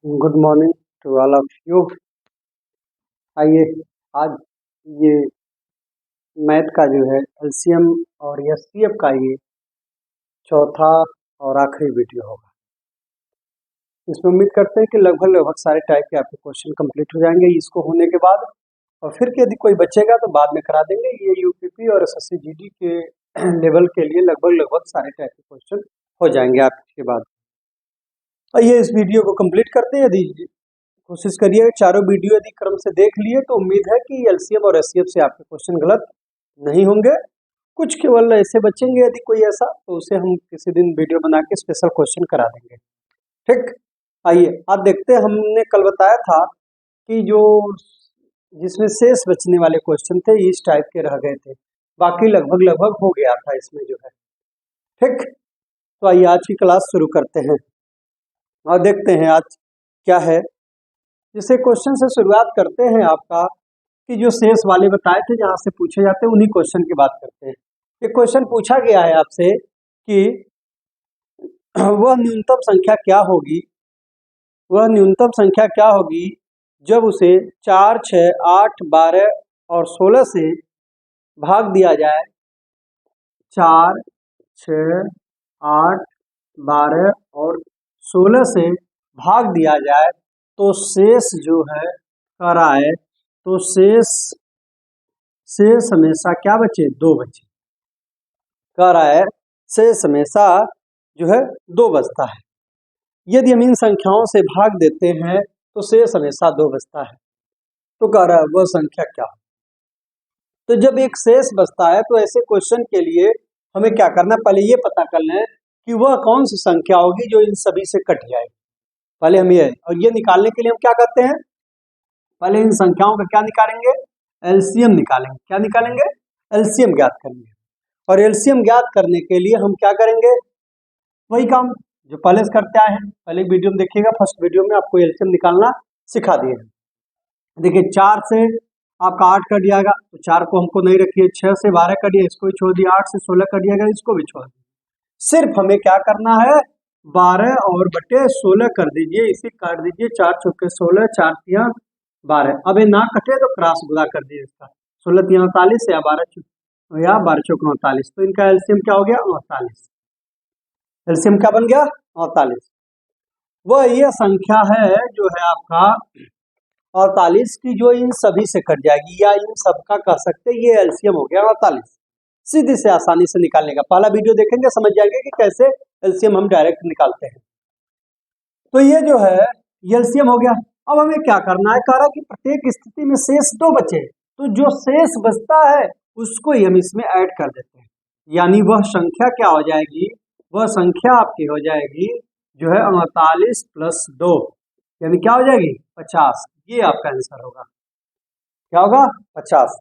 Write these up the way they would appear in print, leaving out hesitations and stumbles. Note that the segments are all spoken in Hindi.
Good morning to all of you. आइए आज ये मैथ का जो है एलसीएम और एचसीएफ का ये चौथा और आखिरी वीडियो होगा। इसमें उम्मीद करते हैं कि लगभग सारे टाइप के आपके क्वेश्चन कंप्लीट हो जाएंगे इसको होने के बाद, और फिर यदि कोई बचेगा तो बाद में करा देंगे। ये यूपीपी और एसएससी जीडी के लेवल के लिए लगभग सारे टाइप के क्वेश्चन हो जाएंगे आपके बाद। आइए इस वीडियो को कंप्लीट करते हैं। यदि कोशिश करिए चारों वीडियो यदि क्रम से देख लिए तो उम्मीद है कि एलसीएम और एचसीएफ से आपके क्वेश्चन गलत नहीं होंगे। कुछ केवल ऐसे बचेंगे, यदि कोई ऐसा तो उसे हम किसी दिन वीडियो बना के स्पेशल क्वेश्चन करा देंगे। ठीक, आइए आप देखते हैं। हमने कल बताया था कि जो जिसमें शेष बचने वाले क्वेश्चन थे इस टाइप के रह गए थे, बाकी लगभग हो गया था इसमें जो है। ठीक, तो आइए आज की क्लास शुरू करते हैं और देखते हैं आज क्या है। जिसे क्वेश्चन से शुरुआत करते हैं आपका कि जो शेष वाले बताए थे जहाँ से पूछे जाते हैं उन्हीं क्वेश्चन की बात करते हैं। ये क्वेश्चन पूछा गया है आपसे कि वह न्यूनतम संख्या क्या होगी जब उसे 4, 6, 8, 12 और 16 से भाग दिया जाए। 4, 6, 8, 12 और 16 से भाग दिया जाए तो शेष जो है कर आए तो शेष हमेशा क्या बचे? 2 बचे। कर आए शेष हमेशा जो है 2 बचता है। यदि हम इन संख्याओं से भाग देते हैं तो शेष हमेशा 2 बचता है। तो कह रहा है वह संख्या क्या? तो जब एक शेष बचता है तो ऐसे क्वेश्चन के लिए हमें क्या करना, पहले ये पता कर लें कि वह कौन सी संख्या होगी जो इन सभी से कट जाएगी। पहले हम ये निकालने के लिए हम क्या करते हैं, पहले इन संख्याओं का क्या निकालेंगे? एलसीएम निकालेंगे। क्या निकालेंगे? एलसीएम ज्ञात करेंगे। और एलसीएम ज्ञात करने के लिए हम क्या करेंगे? वही काम जो पहले से करते आए हैं। पहले वीडियो में देखिएगा, फर्स्ट वीडियो में आपको एलसीएम निकालना सिखा दिए हैं। देखिए 4 से आपका 8 कट जाएगा तो 4 को हमको नहीं रखिए, 6 से 12 कट दिया इसको भी छोड़ दिया, 8 से 16 कट जाएगा इसको भी छोड़ दिया। सिर्फ हमें क्या करना है? 12 और बटे 16 कर दीजिए, इसे काट दीजिए। 4 चौके 16, 4 तिया 12। अब ये ना कटे तो क्रॉस गुणा कर दीजिए इसका। 16 तिया 48 या 12 चौके 48। तो इनका एलसीएम क्या हो गया? 48। एलसीएम क्या बन गया? 48। वह यह संख्या है जो है आपका 48 की जो इन सभी से कट जाएगी, या इन सब का कह सकते हैं ये एलसीएम हो गया 48। सीधी से आसानी से निकालने का पहला वीडियो देखेंगे समझ जाएंगे कि कैसे एलसीएम हम डायरेक्ट निकालते हैं। तो ये जो है एलसीएम हो गया। अब हमें क्या करना है? कह रहा कि प्रत्येक स्थिति में शेष 2 बचे, तो जो शेष बचता है उसको ही हम इसमें ऐड कर देते हैं। यानी वह संख्या क्या हो जाएगी? वह संख्या आपकी हो जाएगी जो है 48 प्लस 2, यानी क्या हो जाएगी? 50। ये आपका आंसर होगा। क्या होगा? 50।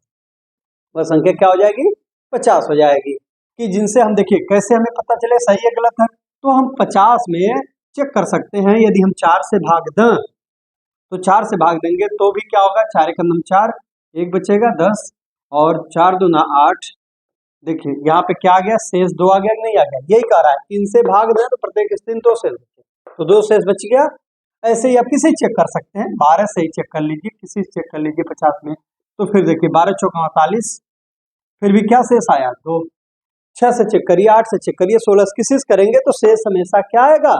वह संख्या क्या हो जाएगी? 50 हो जाएगी। कि जिनसे हम देखिए कैसे हमें पता चले सही है गलत है, तो हम 50 में चेक कर सकते हैं। यदि हम 4 से भाग दें तो 4 से भाग देंगे तो भी क्या होगा? 4 एक 4, 1 बचेगा 10 और 4 दूना 8। देखिए यहाँ पे क्या आ गया? शेष 2 आ गया कि नहीं आ गया? यही कह रहा है इनसे भाग दें तो प्रत्येक स्थिति 2 शेष बचे, तो 2 शेष बच गया। ऐसे ही आप किसी चेक कर सकते हैं, 12 से ही चेक कर लीजिए, किसी से चेक कर लीजिए 50 में। तो फिर देखिए 12 चौका 48, फिर भी क्या शेष आया? 2। 6 से चेक करिए, 8 से चेक करिए, 16 से किसी से करेंगे तो शेष हमेशा क्या आएगा?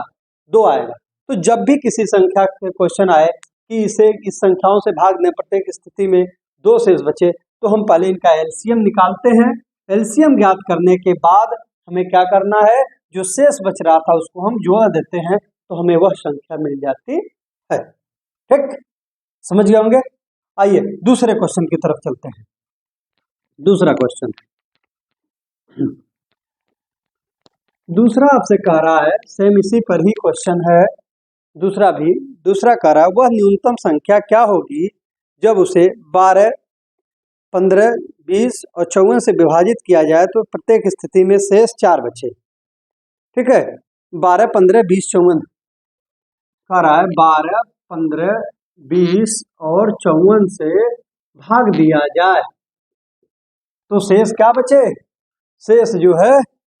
2 आएगा। तो जब भी किसी संख्या के क्वेश्चन आए कि इसे इस संख्याओं से भाग दें प्रत्येक स्थिति में 2 शेष बचे, तो हम पहले इनका एलसीएम निकालते हैं। एलसीएम ज्ञात करने के बाद हमें क्या करना है? जो शेष बच रहा था उसको हम जोड़ देते हैं तो हमें वह संख्या मिल जाती है। ठीक, समझ गए होंगे। आइए दूसरे क्वेश्चन की तरफ चलते हैं। दूसरा क्वेश्चन, दूसरा आपसे कह रहा है, सेम इसी पर ही क्वेश्चन है दूसरा कह रहा है वह न्यूनतम संख्या क्या होगी जब उसे 12, 15, 20 और 54 से विभाजित किया जाए तो प्रत्येक स्थिति में शेष 4 बचे। ठीक है, 12, 15, 20, 54 कह रहा है 12, 15, 20 और 54 से भाग दिया जाए तो शेष क्या बचे? शेष जो है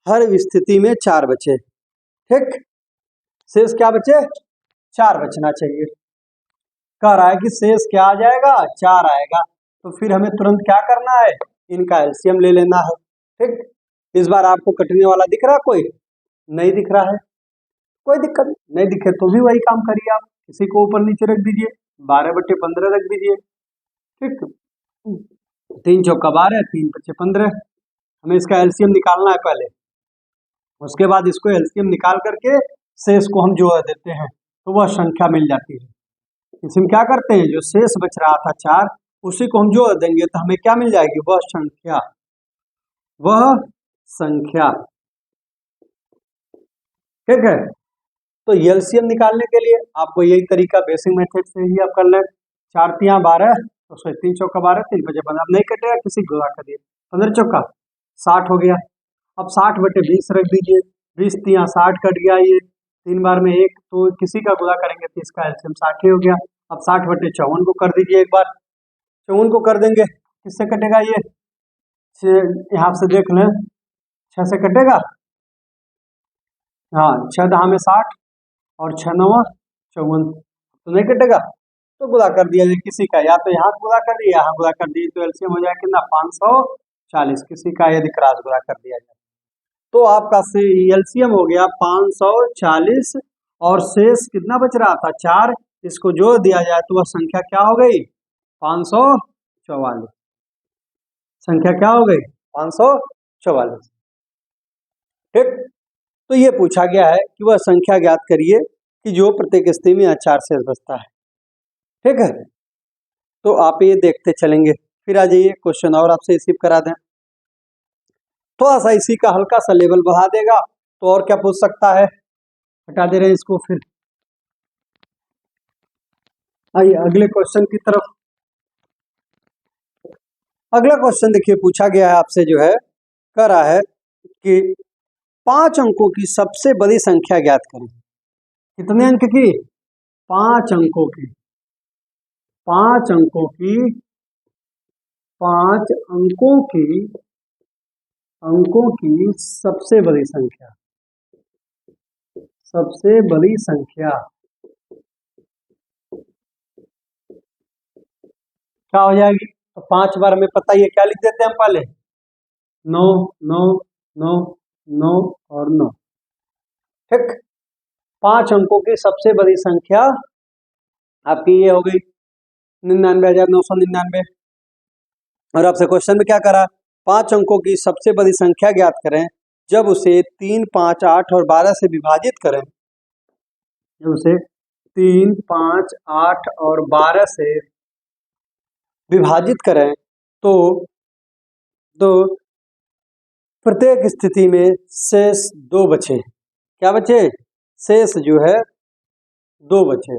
हर स्थिति में 4 बचे। ठीक, शेष क्या बचे? 4 बचना चाहिए। कह रहा है कि शेष क्या आ जाएगा, 4 आएगा। तो फिर हमें तुरंत क्या करना है, इनका एलसीएम ले लेना है। ठीक, इस बार आपको कटने वाला दिख रहा, कोई नहीं दिख रहा है, कोई दिक्कत नहीं दिखे तो भी वही काम करिए आप, किसी को ऊपर नीचे रख दीजिए, 12/15 रख दीजिए। ठीक, 3 चौका 12, 3 पचे 15। हमें इसका एलसीएम निकालना है पहले, उसके बाद इसको एलसीएम निकाल करके शेष को हम जोड़ देते हैं तो वह संख्या मिल जाती है। इसमें क्या करते हैं, जो शेष बच रहा था 4, उसी को हम जोड़ देंगे तो हमें क्या मिल जाएगी, वह संख्या, वह संख्या। ठीक है, तो एलसीएम निकालने के लिए आपको यही तरीका बेसिक मेथड से ही आप कर लें। 4 तिया 12, तो 3 चौका 12, 3 बजे 15। अब नहीं कटेगा, किसी गुणा करिए, 15 चौका 60 हो गया। अब 60/20 रख दीजिए, 20 तिया 60 कट गया, ये 3 बार में 1, तो किसी का गुणा करेंगे तो इसका एलसीएम 60 ही हो गया। अब 60/54 को कर दीजिए एक बार, 54 को कर देंगे, किससे कटेगा ये, यहाँ से देख लें, 6 से कटेगा। हाँ, 6 दहा में 60 और 6 9 54, तो नहीं कटेगा, तो गुणा कर दिया जाए किसी का, या तो यहाँ गुणा कर दिया, यहाँ गुणा कर दिए, तो एलसीएम हो जाएगा कितना, 540। किसी का यदि क्रॉस गुणा कर दिया जाए तो आपका एलसीएम हो गया 540, और शेष कितना बच रहा था, 4, इसको जोड़ दिया जाए तो वह संख्या क्या हो गई, 544। संख्या क्या हो गई, 544। ठीक, तो ये पूछा गया है कि वह संख्या ज्ञात करिए कि जो प्रत्येक स्थिति में 4 शेष बचता है। ठीक है, तो आप ये देखते चलेंगे। फिर आ जाइए क्वेश्चन और आपसे रिसीव करा दें, थोड़ा सा इसी का हल्का सा लेवल बढ़ा देगा तो और क्या पूछ सकता है, हटा दे रहे हैं इसको। फिर आइए अगले क्वेश्चन की तरफ। अगला क्वेश्चन देखिए, पूछा गया है आपसे, जो है कह रहा है कि 5 अंकों की सबसे बड़ी संख्या ज्ञात करें। कितने अंक की, 5 अंकों की, 5 अंकों की, 5 अंकों की सबसे बड़ी संख्या, सबसे बड़ी संख्या क्या हो जाएगी। तो 5 बार हमें पता ही है, क्या लिख देते हैं हम पहले, 9 9 9 9 और 9। ठीक, 5 अंकों की सबसे बड़ी संख्या आपकी ये हो गई 99,999। और आपसे क्वेश्चन में क्या करा, 5 अंकों की सबसे बड़ी संख्या ज्ञात करें जब उसे 3, 5, 8 और 12 से विभाजित करें। जब उसे 3, 5, 8 और 12 से विभाजित करें तो प्रत्येक स्थिति में शेष 2 बचे। क्या बचे, शेष जो है 2 बचे।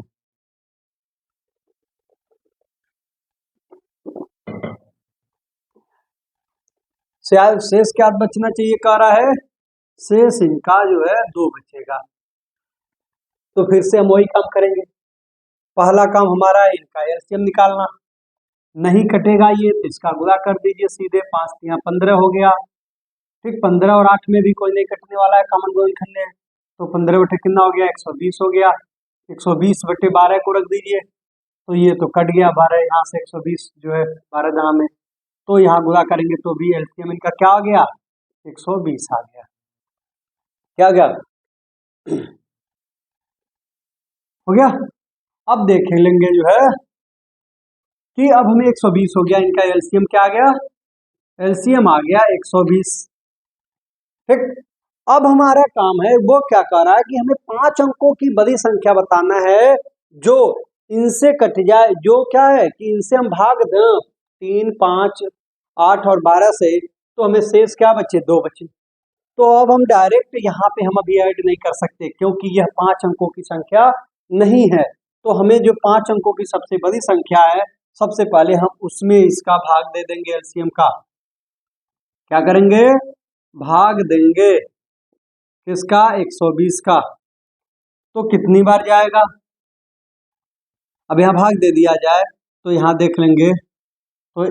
शेष क्या बचना चाहिए, कह रहा है शेष इनका जो है 2 बचेगा। तो फिर से हम वही काम करेंगे, पहला काम हमारा है इनका एलसीएम निकालना। नहीं कटेगा ये तो इसका गुणा कर दीजिए सीधे, 5 तिया 15 हो गया। ठीक, 15 और 8 में भी कोई नहीं कटने वाला है, कॉमन गुणनखंड है, तो 15 बटे कितना हो गया, 120 हो गया। 120/12 को रख दीजिए, तो ये तो कट गया 12, यहाँ से 120 जो है 12 दहा में, तो यहाँ गुणा करेंगे तो भी एलसीएम इनका क्या हो गया, 120 आ गया। क्या गया, हो गया। अब देख लेंगे जो है कि अब हमें 120 हो गया, इनका एलसीएम क्या आ गया, एलसीएम आ गया 120। ठीक, अब हमारा काम है वो क्या कर रहा है कि हमें 5 अंकों की बड़ी संख्या बताना है जो इनसे कट जाए, जो क्या है कि इनसे हम भाग दें 3, 5, 8 और 12 से, तो हमें शेष क्या बचे, 2 बचे। तो अब हम डायरेक्ट यहाँ पे हम अभी ऐड नहीं कर सकते क्योंकि यह 5 अंकों की संख्या नहीं है। तो हमें जो 5 अंकों की सबसे बड़ी संख्या है, सबसे पहले हम उसमें इसका भाग दे देंगे एलसीएम का। क्या करेंगे, भाग देंगे किसका, 120 का। तो कितनी बार जाएगा, अब यहाँ भाग दे दिया जाए तो यहाँ देख लेंगे, तो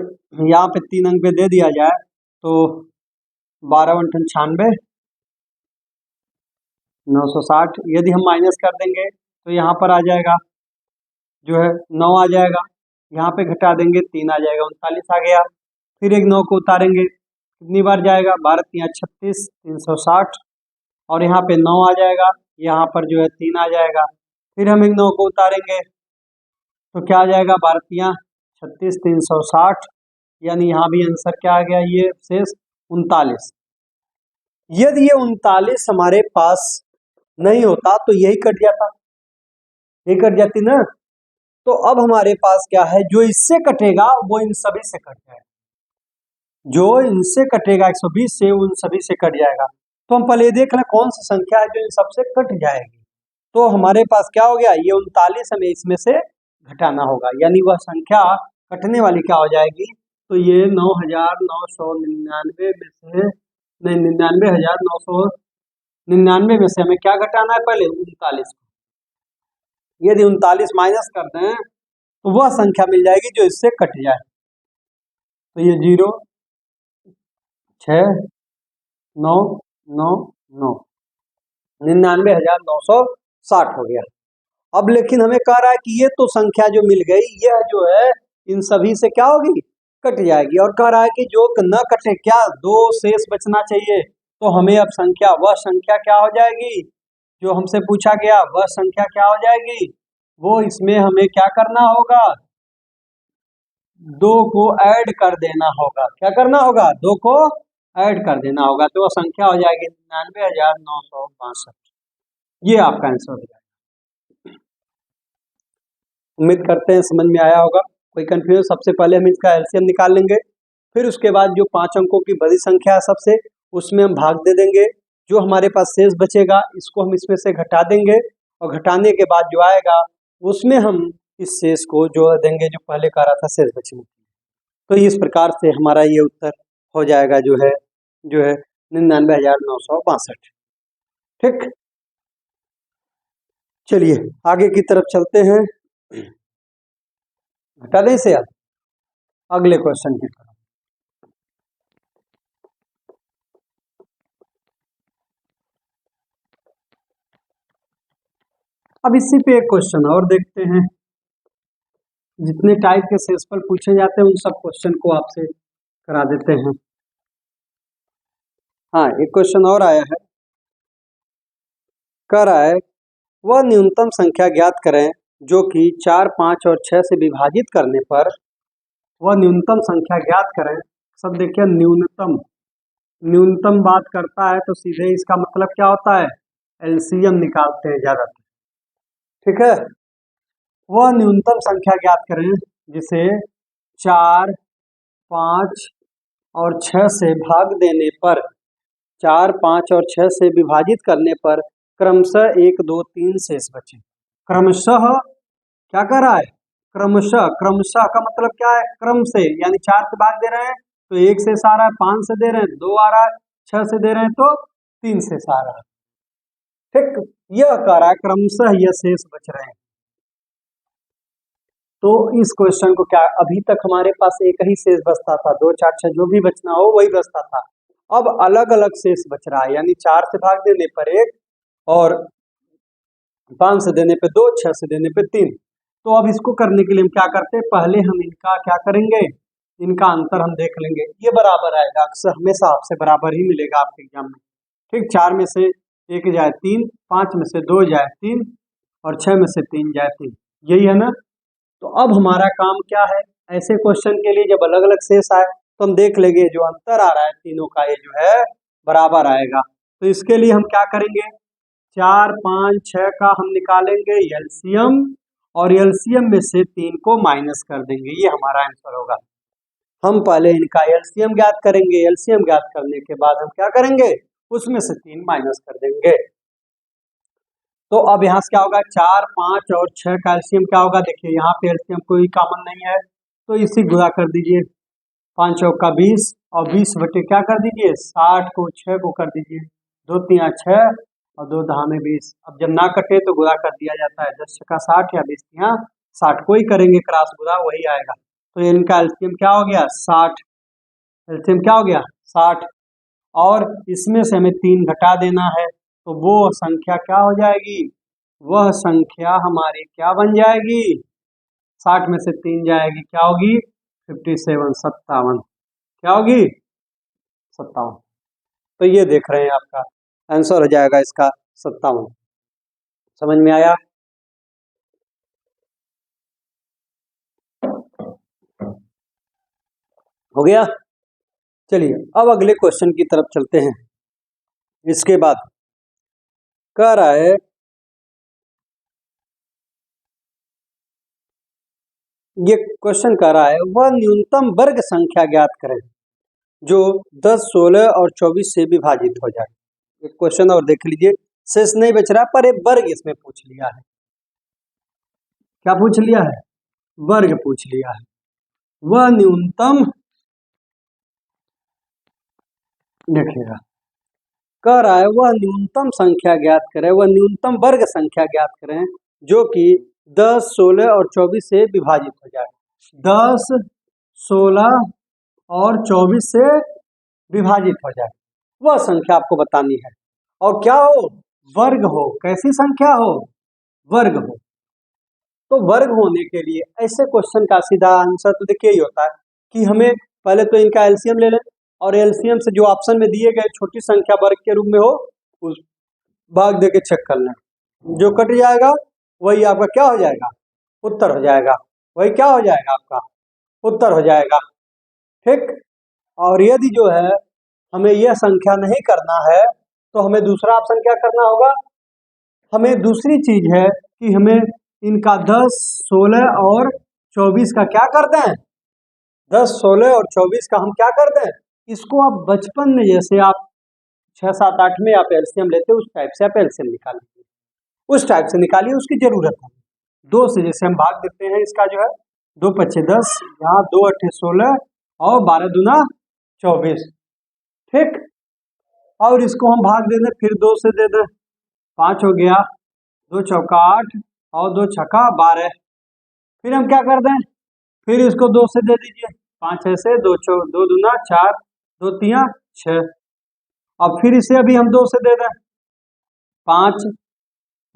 यहाँ पे 3 अंक पे दे दिया जाए तो 12 × 96 960। यदि हम माइनस कर देंगे तो यहाँ पर आ जाएगा जो है 9 आ जाएगा, यहाँ पे घटा देंगे 3 आ जाएगा, 39 आ गया। फिर एक 9 को उतारेंगे, कितनी बार जाएगा, 12 3 36, 360, और यहाँ पे 9 आ जाएगा, यहाँ पर जो है 3 आ जाएगा। फिर हम एक 9 को उतारेंगे तो क्या आ जाएगा, 12 3 36, 360, यानी यहाँ भी आंसर क्या आ गया, ये शेष 39। यदि ये 39 हमारे पास नहीं होता तो यही कट जाता, यही कट जाती ना। तो अब हमारे पास क्या है, जो इससे कटेगा वो इन सभी से कट जाएगा, जो इनसे कटेगा 120 से, उन सभी से कट जाएगा। तो हम पहले देख लें कौन सी संख्या है जो इन सबसे कट जाएगी। तो हमारे पास क्या हो गया, ये 39 हमें इसमें से घटाना होगा, यानी वह संख्या कटने वाली क्या हो जाएगी, तो ये 9,999 में से, नहीं 99,999 में से हमें क्या घटाना है, पहले 39 को। यदि 39 माइनस कर दें तो वह संख्या मिल जाएगी जो इससे कट जाए। तो ये 0 6 9 9 9 99,960 हो गया। अब लेकिन हमें कह रहा है कि ये तो संख्या जो मिल गई, यह जो है इन सभी से क्या होगी, कट जाएगी। और कह रहा है कि जो न कटे, क्या 2 शेष बचना चाहिए। तो हमें अब संख्या, वह संख्या क्या हो जाएगी जो हमसे पूछा गया, वह संख्या क्या हो जाएगी, वो इसमें हमें क्या करना होगा, 2 को ऐड कर देना होगा। क्या करना होगा, 2 को ऐड कर देना होगा, तो वह संख्या हो जाएगी 99,962। ये आपका आंसर हो जाएगा। उम्मीद करते हैं समझ में आया होगा। कोई कंफ्यूजन, सबसे पहले हम इसका एलसीएम निकाल लेंगे, फिर उसके बाद जो 5 अंकों की बड़ी संख्या है सबसे, उसमें हम भाग दे देंगे। जो हमारे पास शेष बचेगा इसको हम इसमें से घटा देंगे, और घटाने के बाद जो आएगा उसमें हम इस शेष को जोड़ देंगे जो पहले कह रहा था शेष बचने। तो इस प्रकार से हमारा ये उत्तर हो जाएगा जो है 99,962। ठीक, चलिए आगे की तरफ चलते हैं। घटा दें इसे अब अगले क्वेश्चन की तरफ। अब इसी पे एक क्वेश्चन और देखते हैं। जितने टाइप के शेषफल पूछे जाते हैं उन सब क्वेश्चन को आपसे करा देते हैं। हाँ, एक क्वेश्चन और आया है, कह रहा है वह न्यूनतम संख्या ज्ञात करें जो कि 4, 5 और 6 से विभाजित करने पर, वह न्यूनतम संख्या ज्ञात करें। सब देखिए, न्यूनतम, न्यूनतम बात करता है तो सीधे इसका मतलब क्या होता है, एलसीएम निकालते हैं ज्यादातर। ठीक है, वह न्यूनतम संख्या ज्ञात करें जिसे 4, 5 और 6 से भाग देने पर, 4, 5 और 6 से विभाजित करने पर क्रमशः 1, 2, 3 शेष बचे। क्रमशः क्या कर रहा है, क्रमशः, क्रमशः का मतलब क्या है, क्रम से, यानी 4 से भाग दे रहे हैं तो 1 शेष आ रहा है, 5 से दे रहे हैं 2 आ रहा है, 6 से दे रहे हैं तो 3 शेष आ रहा है। ठीक, यह कह रहा है क्रमशः यह शेष बच रहे हैं। तो इस क्वेश्चन को क्या, अभी तक हमारे पास एक ही शेष बचता था, 2, 4, 6 जो भी बचना हो वही बचता था। अब अलग अलग शेष बच रहा है, यानी 4 से भाग देने पर 1, और 5 से देने पे 2, 6 से देने पे 3। तो अब इसको करने के लिए हम क्या करते हैं, पहले हम इनका क्या करेंगे, इनका अंतर हम देख लेंगे। ये बराबर आएगा, अक्सर हमेशा आपसे बराबर ही मिलेगा आपके एग्जाम में। ठीक, 4 में से 1 जाए 3, 5 में से 2 जाए 3, और 6 में से 3 जाए 3, यही है ना। तो अब हमारा काम क्या है, ऐसे क्वेश्चन के लिए जब अलग अलग शेष आए तो हम देख लेंगे जो अंतर आ रहा है तीनों का, ये जो है बराबर आएगा। तो इसके लिए हम क्या करेंगे, 4, 5, 6 का हम निकालेंगे एलसीएम, और एलसीएम में से 3 को माइनस कर देंगे, ये हमारा आंसर होगा। हम पहले इनका एलसीएम ज्ञात करेंगे, एलसीएम ज्ञात करने के बाद हम क्या करेंगे, उसमें से 3 माइनस कर देंगे। तो अब यहाँ से क्या होगा, 4, 5 और 6 का एलसीएम क्या होगा, देखिए यहाँ पे एलसीएम कोई कॉमन नहीं है तो इसी गुणा कर दीजिए, 5 चौक का 20, और 20 बटे क्या कर दीजिए 60 को 6 को कर दीजिए, 2 3 6 और 2 10 में 20। अब जब ना कटे तो गुणा कर दिया जाता है, 10 का 60 या 20 यहाँ 60 को ही करेंगे क्रॉस गुणा, वही आएगा। तो इनका एलसीएम क्या हो गया 60, एलसीएम क्या हो गया 60, और इसमें से हमें 3 घटा देना है तो वो संख्या क्या हो जाएगी, वह संख्या हमारी क्या बन जाएगी, 60 में से 3 जाएगी, क्या होगी 57, 57, क्या होगी 57। तो ये देख रहे हैं आपका आंसर हो जाएगा इसका 57। समझ में आया? हो गया। चलिए अब अगले क्वेश्चन की तरफ चलते हैं। इसके बाद कह रहा है ये क्वेश्चन कह रहा है वह न्यूनतम वर्ग संख्या ज्ञात करें जो 10, 16 और 24 से विभाजित हो जाए। एक क्वेश्चन और देख लीजिए, शेष नहीं बच रहा पर एक वर्ग इसमें पूछ लिया है। क्या पूछ लिया है? वर्ग पूछ लिया है। वह न्यूनतम, देखिएगा कह रहा है वह न्यूनतम संख्या ज्ञात करें, वह न्यूनतम वर्ग संख्या ज्ञात करें जो कि 10, 16 और 24 से विभाजित हो जाए। 10, 16 और 24 से विभाजित हो जाए वह संख्या आपको बतानी है। और क्या हो? वर्ग हो। कैसी संख्या हो? वर्ग हो। तो वर्ग होने के लिए ऐसे क्वेश्चन का सीधा आंसर तो देखिए ही होता है कि हमें पहले तो इनका एलसीएम ले लें और एलसीएम से जो ऑप्शन में दिए गए छोटी संख्या वर्ग के रूप में हो उस भाग दे के चेक कर लें। जो कट जाएगा वही आपका क्या हो जाएगा? उत्तर हो जाएगा। वही क्या हो जाएगा? आपका उत्तर हो जाएगा। ठीक। और यदि जो है हमें यह संख्या नहीं करना है तो हमें दूसरा ऑप्शन क्या करना होगा? हमें दूसरी चीज है कि हमें इनका 10, 16 और 24 का क्या कर दें? 10, 16 और 24 का हम क्या कर दें? इसको आप बचपन में जैसे आप 6, 7, 8 में आप एलसीएम लेते उस टाइप से आप एलसीएम निकाल लीजिए, उस टाइप से निकालिए। उसकी जरूरत है 2 से जैसे हम भाग देते हैं इसका जो है 2 पच्चे 10, यहाँ 2 अट्ठे 16 और 12 दूना 24। ठीक। और इसको हम भाग दे दें फिर 2 से दे दें, 5 हो गया, 2 चौका 8 और 2 छक्का 12। फिर हम क्या कर दें? फिर इसको 2 से दे दीजिए, 5 ऐसे 2 दूना 4, 2 तिया 6। अब फिर इसे अभी हम 2 से दे दें, 5,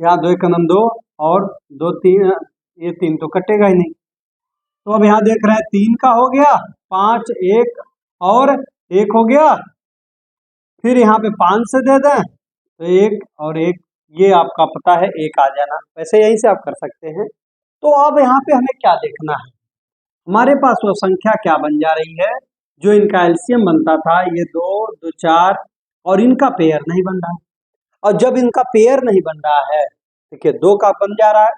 यहाँ 2 एकम 2 और 2 3, ये 3 तो कटेगा ही नहीं। तो अब यहाँ देख रहे हैं 3 का हो गया, 5 1 और 1 हो गया। फिर यहाँ पे 5 से दे दें तो 1 और 1, ये आपका पता है 1 आ जाना। वैसे यहीं से आप कर सकते हैं। तो अब यहाँ पे हमें क्या देखना है? हमारे पास वो संख्या क्या बन जा रही है जो इनका एलसीएम बनता था, ये 2, 2 4 और इनका पेयर नहीं बन रहा है। और जब इनका पेयर नहीं बन रहा है, देखिए 2 का बन जा रहा है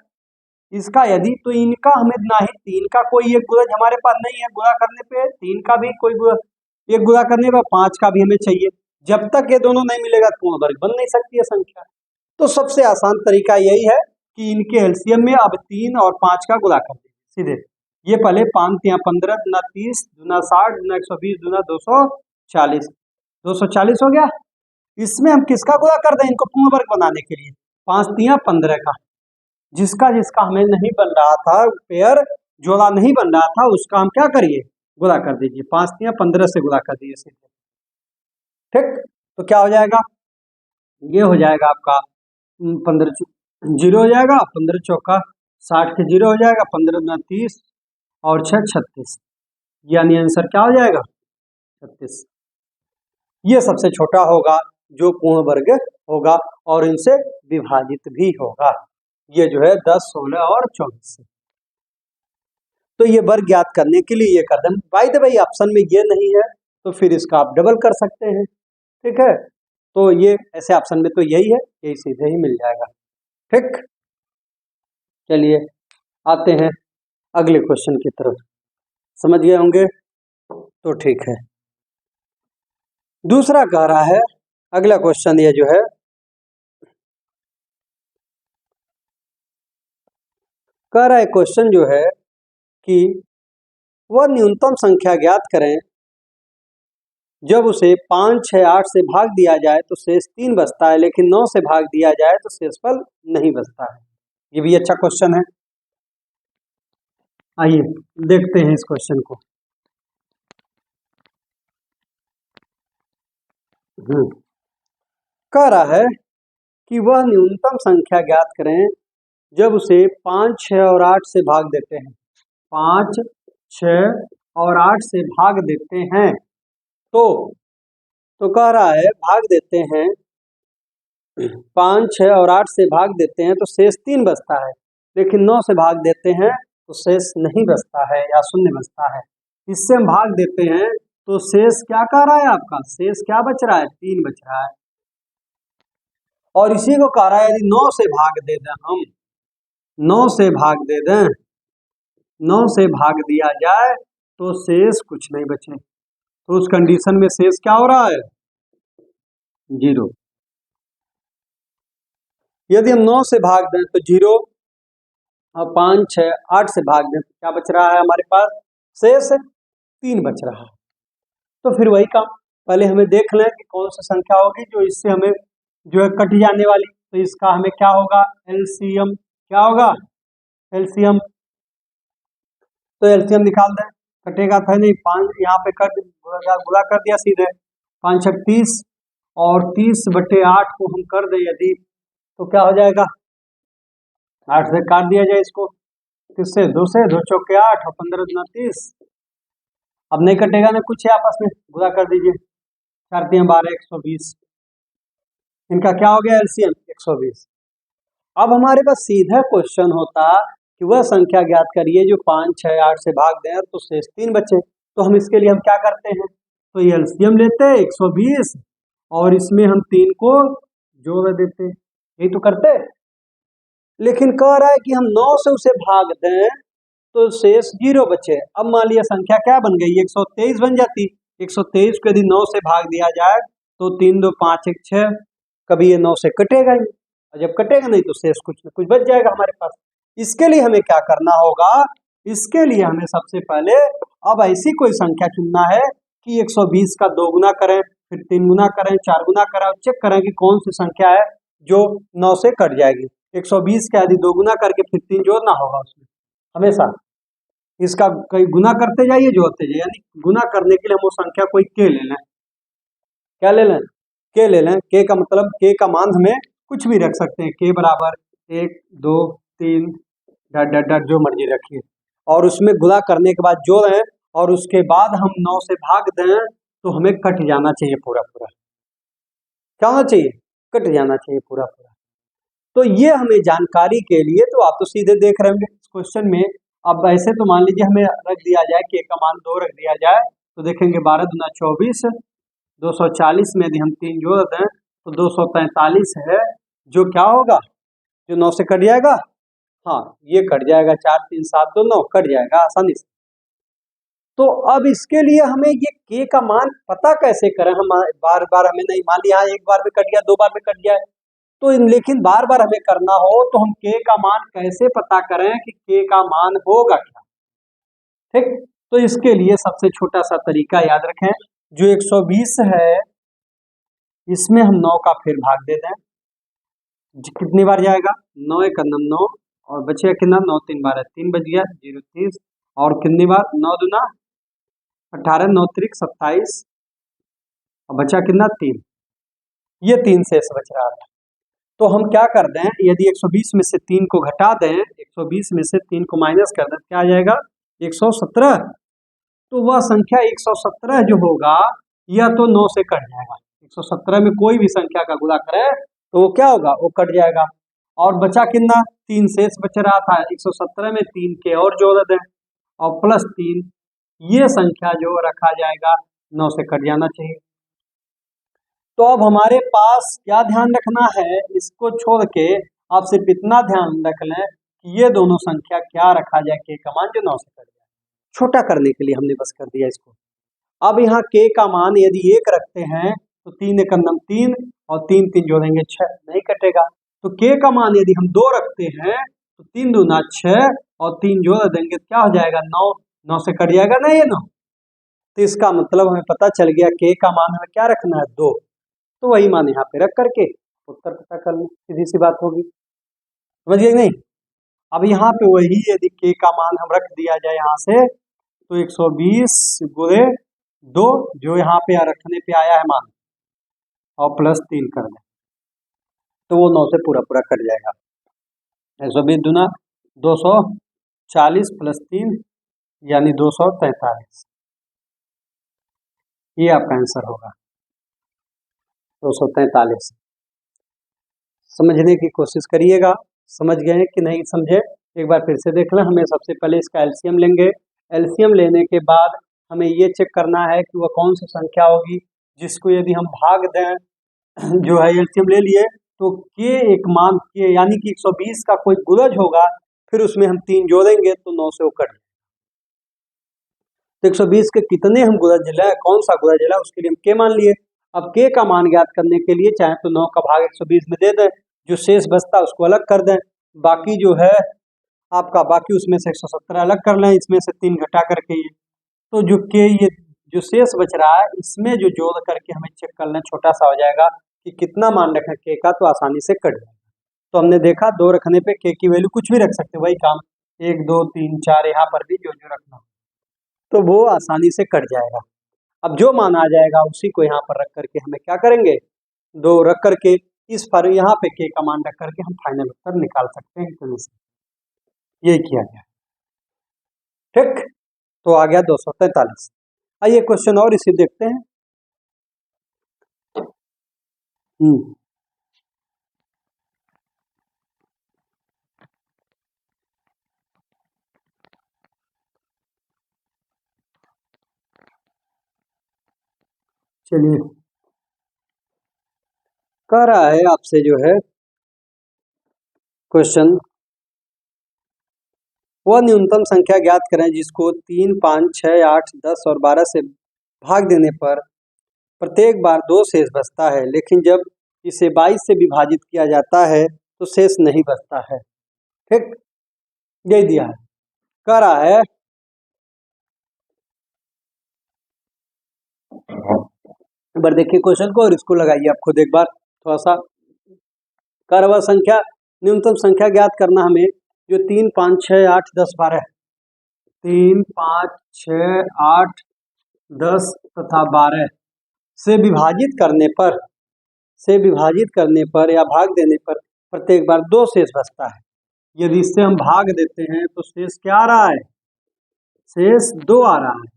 इसका, यदि तो इनका हमें ना ही 3 का कोई एक गुणज हमारे पास नहीं है, गुणा करने पे 3 का भी कोई एक गुणा करने पर 5 का भी हमें चाहिए। जब तक ये दोनों नहीं मिलेगा तो पूर्ण वर्ग बन नहीं सकती है संख्या। तो सबसे आसान तरीका यही है कि इनके एलसीएम में अब 3 और 5 का गुणा कर दीजिए सीधे। ये पहले 5 तिया 15 दूना 30 दूना 60 दूना 120 दूना 240, 240 हो गया। इसमें हम किसका गुणा कर दें इनको पूर्ण वर्ग बनाने के लिए? 5 तिया 15 का। जिसका जिसका हमें नहीं बन रहा था पेयर, जोड़ा नहीं बन रहा था, उसका हम क्या करिए? गुणा कर दीजिए। 5 तिया 15 से गुणा कर दीजिए सीधे। ठीक। तो क्या हो जाएगा? ये हो जाएगा आपका 15 जीरो हो जाएगा, 15 चौका 60 के जीरो हो जाएगा, 15 दूना 30 और 6 36, यानी आंसर क्या हो जाएगा? 36। ये सबसे छोटा होगा जो पूर्ण वर्ग होगा और इनसे विभाजित भी होगा। ये जो है 10, 16 और 24 से। तो ये वर्ग ज्ञात करने के लिए ये कर दें। बाय द वे ऑप्शन में ये नहीं है तो फिर इसका आप डबल कर सकते हैं। ठीक है। तो ये ऐसे ऑप्शन में तो यही है, यही सीधे ही मिल जाएगा। ठीक। चलिए आते हैं अगले क्वेश्चन की तरफ। समझ गए होंगे तो ठीक है। दूसरा कह रहा है, अगला क्वेश्चन ये जो है कह रहा है, क्वेश्चन जो है कि वह न्यूनतम संख्या ज्ञात करें जब उसे 5, 6, 8 से भाग दिया जाए तो शेष 3 बचता है, लेकिन 9 से भाग दिया जाए तो शेषफल नहीं बचता है। ये भी अच्छा क्वेश्चन है। आइए देखते हैं इस क्वेश्चन को। कह रहा है कि वह न्यूनतम संख्या ज्ञात करें जब उसे 5, 6 और 8 से भाग देते हैं। 5, 6 और 8 से भाग देते हैं तो कह रहा है भाग देते हैं 5, 6 और 8 से भाग देते हैं तो शेष 3 बचता है, लेकिन 9 से भाग देते हैं तो शेष नहीं बचता है या शून्य बचता है। इससे हम भाग देते हैं तो शेष क्या कह रहा है आपका, शेष क्या बच रहा है, 3 बच रहा है। और इसी को कह रहा है यदि 9 से भाग दे दें, हम 9 से भाग दे दें, 9 से भाग दिया जाए तो शेष कुछ नहीं बचे, तो उस कंडीशन में शेष क्या हो रहा है, 0। यदि हम 9 से भाग दें तो 0, और 5, 6, 8 से भाग दें तो क्या बच रहा है हमारे पास, शेष 3 बच रहा है। तो फिर वही काम, पहले हमें देख लें कि कौन सी संख्या होगी जो इससे हमें जो है कट जाने वाली, तो इसका हमें क्या होगा, एलसीएम, क्या होगा, एलसीएम। तो एलसीएम निकाल दें, कटेगा था नहीं, 5 यहाँ पे कट गुणा कर दिया सीधे, 5 6 30 और 30/8 को हम कर दें यदि तो क्या हो जाएगा, 8 से काट दिया जाए इसको, किससे, 2 से, 2 चौके 8 और 15 दूना 30। अब नहीं कटेगा ना कुछ है, आपस में गुणा कर दीजिए, 4 3 12 120, इनका क्या हो गया एलसीएम 120। अब हमारे पास सीधा क्वेश्चन होता कि वह संख्या ज्ञात करिए जो 5, 6, 8 से भाग दें तो शेष 3 बचे। तो हम इसके लिए हम क्या करते हैं, तो ये एलसीएम लेते हैं 120 और इसमें हम 3 को जोड़ देते, यही तो करते। लेकिन कह रहा है कि हम 9 से उसे भाग दें तो शेष 0 बचे। अब मान लिया संख्या क्या बन गई, 123 बन जाती। 123 को यदि 9 से भाग दिया जाए तो 3 2 5 1 6, कभी ये 9 से कटेगा ही, और जब कटेगा नहीं तो शेष कुछ न कुछ बच जाएगा हमारे पास। इसके लिए हमें क्या करना होगा, इसके लिए हमें सबसे पहले अब ऐसी कोई संख्या चुनना है कि 120 का 2 गुना करें, फिर 3 गुना करें, 4 गुना करें और चेक करें कि कौन सी संख्या है जो 9 से कट जाएगी। 120 का यदि 2 गुना करके फिर 3 जोड़ना होगा उसमें, हमेशा इसका कई गुना करते जाइए, जोड़ते जाइए, यानी गुना करने के लिए हम वो संख्या कोई के ले लें, क्या ले लें, के ले लें। के का मतलब, के का मान हमें कुछ भी रख सकते हैं, के बराबर 1 2 3 डट डट डट जो मर्जी रखिए, और उसमें गुणा करने के बाद जोड़ें और उसके बाद हम 9 से भाग दें तो हमें कट जाना चाहिए पूरा पूरा, क्या होना चाहिए, कट जाना चाहिए पूरा पूरा। तो ये हमें जानकारी के लिए, तो आप तो सीधे देख रहे होंगे इस क्वेश्चन में। अब ऐसे तो मान लीजिए हमें रख दिया जाए के का मान 2 रख दिया जाए, तो देखेंगे 12 दूना 24, 240 में यदि हम 3 जोड़ दें तो 243 है, जो क्या होगा, जो 9 से कट जाएगा, हाँ ये कट जाएगा, 4 3 7 2 9 कट जाएगा आसानी से। तो अब इसके लिए हमें ये के का मान पता कैसे करें, हम बार बार हमें नहीं, मान लिया एक बार में कट गया, 2 बार में कट गया, तो लेकिन बार बार हमें करना हो तो हम के का मान कैसे पता करें कि के का मान होगा क्या, ठीक। तो इसके लिए सबसे छोटा सा तरीका याद रखें, जो 120 है इसमें हम 9 का फिर भाग दे दें, कितनी बार जाएगा, 9 1 9 और बचेगा कितना, 9 3 12 3 बच गया, 0 30 और कितनी बार, 9 दूना 18 9 3 27 और बचा कितना 3, ये 3 शेष बच रहा था। तो हम क्या कर दें, यदि 120 में से 3 को घटा दें, 120 में से 3 को माइनस कर दें, क्या आ जाएगा 117। तो वह संख्या 117 जो होगा यह तो 9 से कट जाएगा, 117 में कोई भी संख्या का गुणा करें तो वो क्या होगा, वो कट जाएगा। और बचा कितना, 3 शेष बच रहा था, 117 में 3 के और जोड़ दें और प्लस 3, ये संख्या जो रखा जाएगा 9 से कट जाना चाहिए। तो अब हमारे पास क्या ध्यान रखना है, इसको छोड़ के आप सिर्फ इतना ध्यान रख लें कि ये दोनों संख्या क्या रखा जाए, के का मान जो 9 से कट जाए, छोटा करने के लिए हमने बस कर दिया इसको। अब यहाँ के का मान यदि 1 रखते हैं तो 3 1 3 और 3 3 जोड़ेंगे 6, नहीं कटेगा। तो के का मान यदि हम 2 रखते हैं तो 3 दूना 6 और 3 जोड़ देंगे तो क्या हो जाएगा 9, 9 से कट जाएगा ना ये 9। तो इसका मतलब हमें पता चल गया के का मान हमें क्या रखना है 2, तो वही मान यहाँ पे रख करके उत्तर पता कर लें, सीधी सी बात होगी, समझिए नहीं। अब यहाँ पे वही यदि के का मान हम रख दिया जाए यहाँ से तो 120 गुणे 2 जो यहाँ पे रखने पे आया है मान और प्लस 3 कर दें, तो वो 9 से पूरा पूरा कट जाएगा। 120 दूना 240 प्लस 3 यानी 243, ये आपका आंसर होगा 243। समझने की कोशिश करिएगा, समझ गए कि नहीं समझे एक बार फिर से देख लें। हमें सबसे पहले इसका एलसीएम लेंगे। एलसीएम लेने के बाद हमें ये चेक करना है कि वह कौन सी संख्या होगी जिसको यदि हम भाग दें, जो है एलसीएम ले लिए तो के एक मान के यानी कि 120 का कोई गुणज होगा, फिर उसमें हम 3 जोड़ेंगे तो 9 से वो कट। तो 120 के कितने हम गुणज लें, कौन सा गुणज लें, उसके लिए हम के मान लिए। अब के का मान ज्ञात करने के लिए चाहे तो 9 का भाग 120 में दे दें, जो शेष बचता है उसको अलग कर दें, बाकी जो है आपका बाकी उसमें से 170 अलग कर लें, इसमें से 3 घटा करके ये तो जो के ये जो शेष बच रहा है इसमें जो जोड़ करके हमें चेक कर लें, छोटा सा हो जाएगा कि कितना मान रखें के का, तो आसानी से कट जाएगा। तो हमने देखा 2 रखने पे के की वैल्यू कुछ भी रख सकते, वही काम 1 2 3 4 यहाँ पर भी जो रखना तो वो आसानी से कट जाएगा। अब जो मान आ जाएगा उसी को यहाँ पर रख करके हमें क्या करेंगे, 2 रख करके इस पर यहाँ पे के का मान रख करके हम फाइनल उत्तर निकाल सकते हैं इतने से। ये किया गया, ठीक। तो आ गया 243। आइए क्वेश्चन और इसे देखते हैं। चलिए, कह रहा है आपसे जो है क्वेश्चन, वह न्यूनतम संख्या ज्ञात करें जिसको 3 5 6 8 10 और 12 से भाग देने पर प्रत्येक बार 2 शेष बचता है, लेकिन जब इसे 22 से विभाजित किया जाता है तो शेष नहीं बचता है, ठीक। यही दिया है, कह रहा है एक बार देखिए क्वेश्चन को और इसको लगाइए आप खुद एक बार थोड़ा सा। कर वह संख्या न्यूनतम संख्या ज्ञात करना हमें जो 3 5 6 8 10 12 3 5 6 8 10 तथा 12 से विभाजित करने पर या भाग देने पर प्रत्येक बार 2 शेष बचता है। यदि इससे हम भाग देते हैं तो शेष क्या आ रहा है, शेष 2 आ रहा है।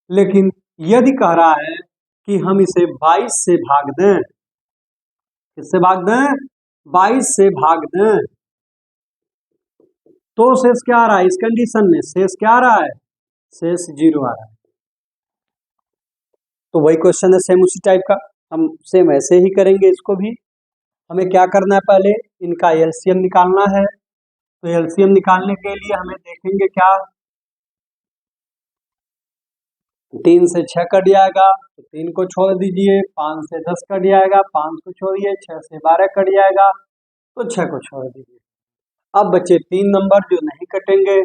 लेकिन यदि कह रहा है कि हम इसे 22 से भाग दें, किससे भाग दें, 22 से भाग दें, तो शेष क्या आ रहा है, इस कंडीशन में शेष क्या आ रहा है, शेष 0 आ रहा है। तो वही क्वेश्चन है सेम उसी टाइप का, हम सेम ऐसे ही करेंगे इसको भी। हमें क्या करना है, पहले इनका एलसीएम निकालना है। तो एलसीएम निकालने के लिए हमें देखेंगे क्या, 3 से 6 कट जाएगा तो 3 को छोड़ दीजिए, 5 से 10 कट जाएगा, 5 को छोड़िए, 6 से 12 कट जाएगा तो 6 को छोड़ दीजिए। अब बचे 3 नंबर जो नहीं कटेंगे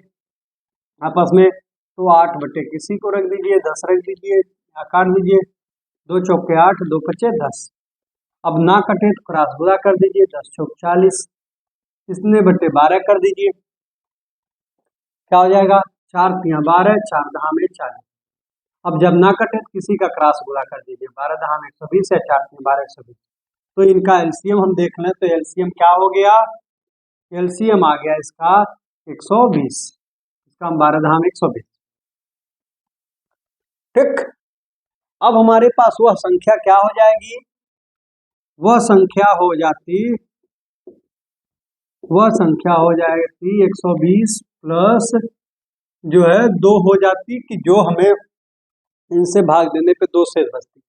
आपस में, तो 8 बटे किसी को रख दीजिए, 10 रख दीजिए, काट दीजिए, 2 चौके 8, 2 पचे 10। अब ना कटे तो क्रॉस गुणा कर दीजिए, 10 चौक 40, इसने बटे 12 कर दीजिए, क्या हो जाएगा, 4 तिया 12, 4 दहा में 40। अब जब ना कटे तो किसी का क्रॉस गुणा कर दीजिए, 12 दहा में 120 है, 4 तिया 12 120। तो इनका एलसीएम हम देख लें तो एलसीएम क्या हो गया, एलसीएम आ गया इसका 120, इसका हम 12 दहा में 120, ठीक। अब हमारे पास वह संख्या क्या हो जाएगी, वह संख्या हो जाती 120 प्लस जो है 2 हो जाती, कि जो हमें इनसे भाग देने पे 2 शेष बचती।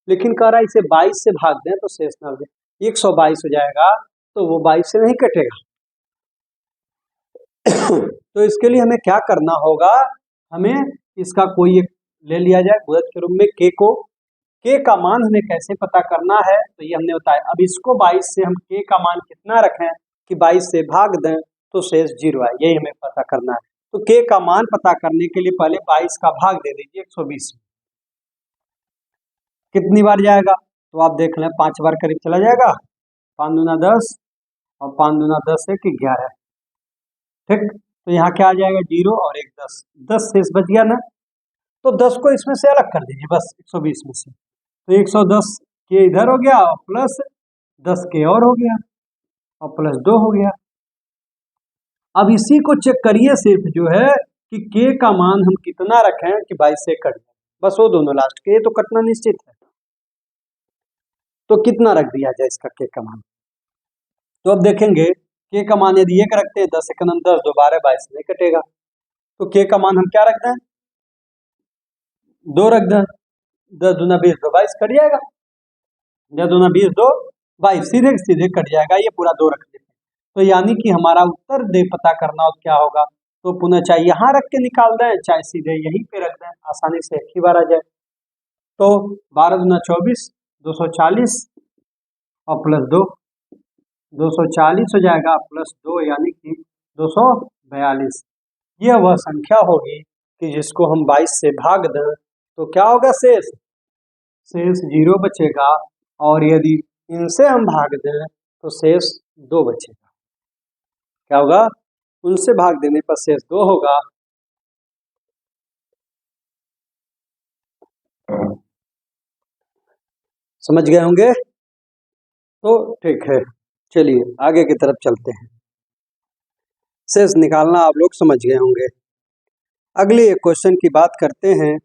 लेकिन कह रहा है इसे 22 से भाग दें तो शेष ना हो जाए, 122 हो जाएगा, तो वो 22 से नहीं कटेगा। तो इसके लिए हमें क्या करना होगा, हमें इसका कोई एक ले लिया जाए गुणज के रूप में के को। के का मान हमें कैसे पता करना है, तो ये हमने बताया। अब इसको 22 से हम के का मान कितना रखें कि 22 से भाग दें तो शेष 0 आए, यही हमें पता करना है। तो के का मान पता करने के लिए पहले 22 का भाग दे दीजिए 120 में, कितनी बार जाएगा, तो आप देख लें 5 बार करीब चला जाएगा, 5 दूना 10 और 5 दूना 10 1 11, ठीक। तो यहाँ क्या आ जाएगा, 0 और 1 10, 10 शेष बच गया ना, तो 10 को इसमें से अलग कर दीजिए बस 120 में से, तो 110 के इधर हो गया और प्लस 10 के और हो गया और प्लस 2 हो गया। अब इसी को चेक करिए सिर्फ जो है कि के का मान हम कितना रखें कि 22 से कट जाए, बस वो दोनों लास्ट के, ये तो कटना निश्चित है। तो कितना रख दिया जाए इसका के का मान? तो अब देखेंगे के का मान यदि 1 रखते हैं 10 1 10 2 12 22 नहीं कटेगा, तो के का मान हम क्या रख दें? 2 रख दें। 10 दूना 20 2 22 कट जाएगा, 10 दूना 20 2 22 सीधे सीधे कट जाएगा, ये पूरा 2 रख देते हैं। तो यानी कि हमारा उत्तर दे पता करना हो क्या होगा, तो पुनः चाहे यहाँ रख के निकाल दें चाहे सीधे यहीं पे रख दें, आसानी से एक ही बार आ जाए। तो 12 दूना 24 240 और प्लस 2 240 हो जाएगा प्लस 2 यानी कि 242। यह वह संख्या होगी कि जिसको हम 22 से भाग दें तो क्या होगा? शेष 0 बचेगा, और यदि इनसे हम भाग दें तो शेष 2 बचेगा। क्या होगा? उनसे भाग देने पर शेष 2 होगा। समझ गए होंगे? तो ठीक है, चलिए आगे की तरफ चलते हैं। शेष निकालना आप लोग समझ गए होंगे। अगले एक क्वेश्चन की बात करते हैं।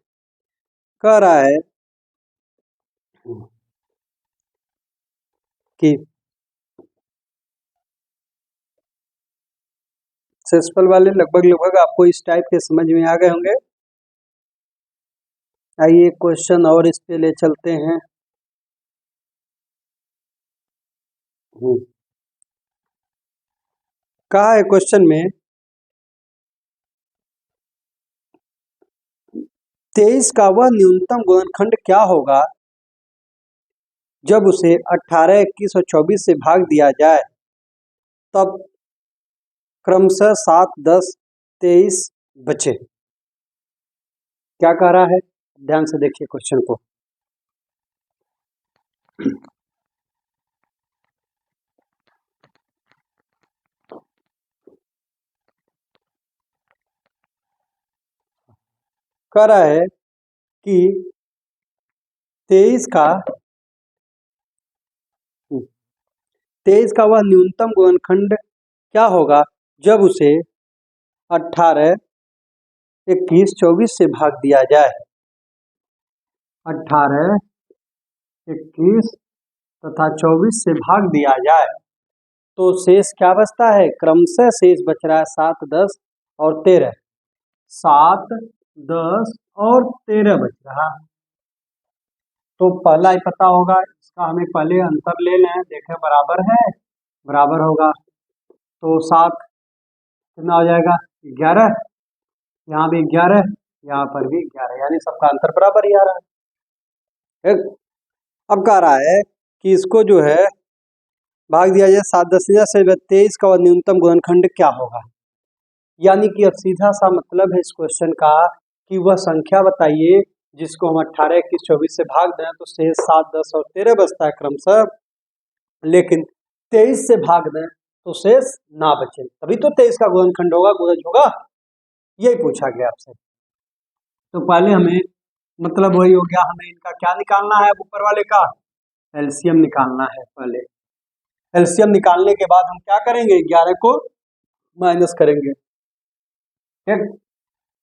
कह रहा है कि शेषफल वाले लगभग आपको इस टाइप के समझ में आ गए होंगे। आइए क्वेश्चन और इस पे ले चलते हैं। कहा है क्वेश्चन में 23 का वह न्यूनतम गुणनखंड क्या होगा जब उसे 18, 21 और 24 से भाग दिया जाए, तब क्रमशः 7, 10, 23 बचे। क्या कह रहा है? ध्यान से देखिए क्वेश्चन को। कह रहा है कि 23 का वह न्यूनतम गुणनखंड क्या होगा जब उसे 18, 21, 24 से भाग दिया जाए। 18, 21 तथा 24 से भाग दिया जाए तो शेष क्या बचता है? क्रमशः शेष बच रहा है 7, 10 और 13। 7, 10 और 13 बच रहा। तो पहला ही पता होगा, इसका हमें पहले अंतर ले लें, देखें बराबर है, बराबर होगा तो 7 कितना हो जाएगा? 11। यहाँ भी 11, यहाँ पर भी 11, यानी सबका अंतर बराबर ही आ रहा है। अब कह रहा है कि इसको जो है भाग दिया जाए 7, 10 से 23 का न्यूनतम गुणनखंड क्या होगा। यानी कि अब सीधा सा मतलब है इस क्वेश्चन का कि वह संख्या बताइए जिसको हम 18, 21, 24 से भाग दें तो शेष 7, 10 और 13 बचता है क्रमशः, लेकिन 23 से भाग दें तो शेष ना बचे, तभी तो 23 का गुणनखंड होगा, गुणज होगा। यही पूछा गया आपसे। तो पहले हमें मतलब वही हो गया, हमें इनका क्या निकालना है? ऊपर वाले का एलसीएम निकालना है। पहले एलसीएम निकालने के बाद हम क्या करेंगे? 11 को माइनस करेंगे। ठीक,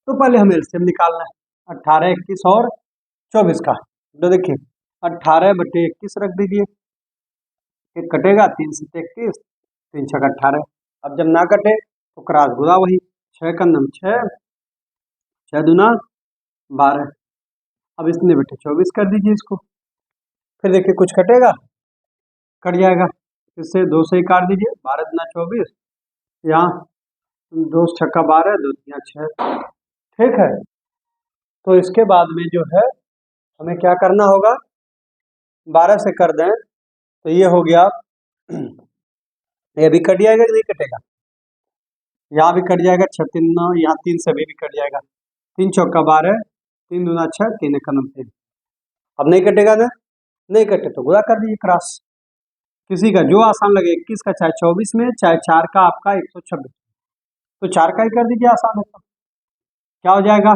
तो पहले हमें एलसीएम निकालना है 18, 21 और 24 का। तो देखिए 18/21 रख दीजिए, एक कटेगा 3 से 31, 3 6 18। अब जब ना कटे तो क्रॉस गुणा वही 6 का नम 6, 6 दूना 12। अब इसने बेटे 24 कर दीजिए इसको, फिर देखिए कुछ कटेगा, कट जाएगा, इससे 2 से ही काट दीजिए, 12 दूना 24, यहाँ 2 6 12, 2 3 6। ठीक है, तो इसके बाद में जो है हमें क्या करना होगा? 12 से कर दें तो ये हो गया, ये भी कट जाएगा कि नहीं कटेगा? यहाँ भी कट जाएगा, 6 3 9, यहाँ 3 से भी कट जाएगा, 3 चौका 12, 3 दूना 6, 3 एक 3। अब नहीं कटेगा ना? नहीं कटे तो गुणा कर दीजिए क्रॉस, किसी का जो आसान लगे, 21 का चाहे 24 में, चाहे 4 का आपका 126, तो 4 का ही कर दीजिए, आसान है। क्या हो जाएगा?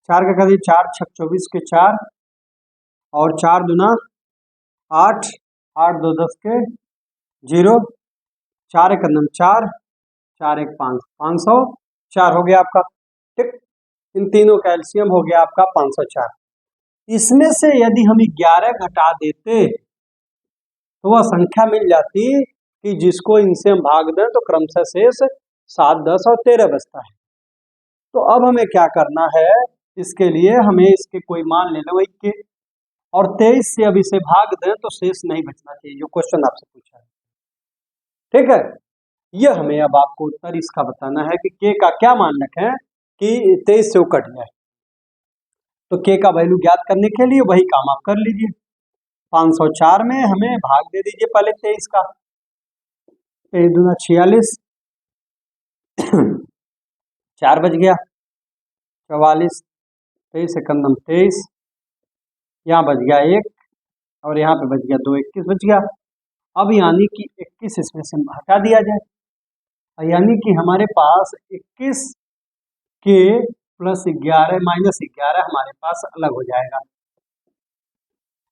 4 का कर दीजिए, 4 6 24 के 4 और 4 दूना 8, 8 2 10 के 0, 4 एक 4, 4 एक 5, 504 हो गया आपका। ठीक, इन तीनों का एलसीएम हो गया आपका 504। इसमें से यदि हम 11 घटा देते तो वह संख्या मिल जाती कि जिसको इनसे हम भाग दें तो क्रमशः शेष 7 10 और 13 बचता है। तो अब हमें क्या करना है, इसके लिए हमें इसके कोई मान ले लो 21 और 23 से अब इसे भाग दें तो शेष नहीं बचना चाहिए, जो क्वेश्चन आपसे पूछा है। ठीक है, यह हमें अब आपको उत्तर इसका बताना है कि के का क्या मान रखें कि 23 से वो कट जाए। तो के का वैल्यू ज्ञात करने के लिए वही काम आप कर लीजिए। 504 में हमें भाग दे दीजिए पहले 23 का, 23 दूना 46, 4 बच गया 44, 23 एकम 23, यहाँ बच गया 1 और यहाँ पे बच गया 2, 21 बच गया। अब यानी कि 21 इसमें से हटा दिया जाए, यानी कि हमारे पास 21 के प्लस 11 माइनस 11 हमारे पास अलग हो जाएगा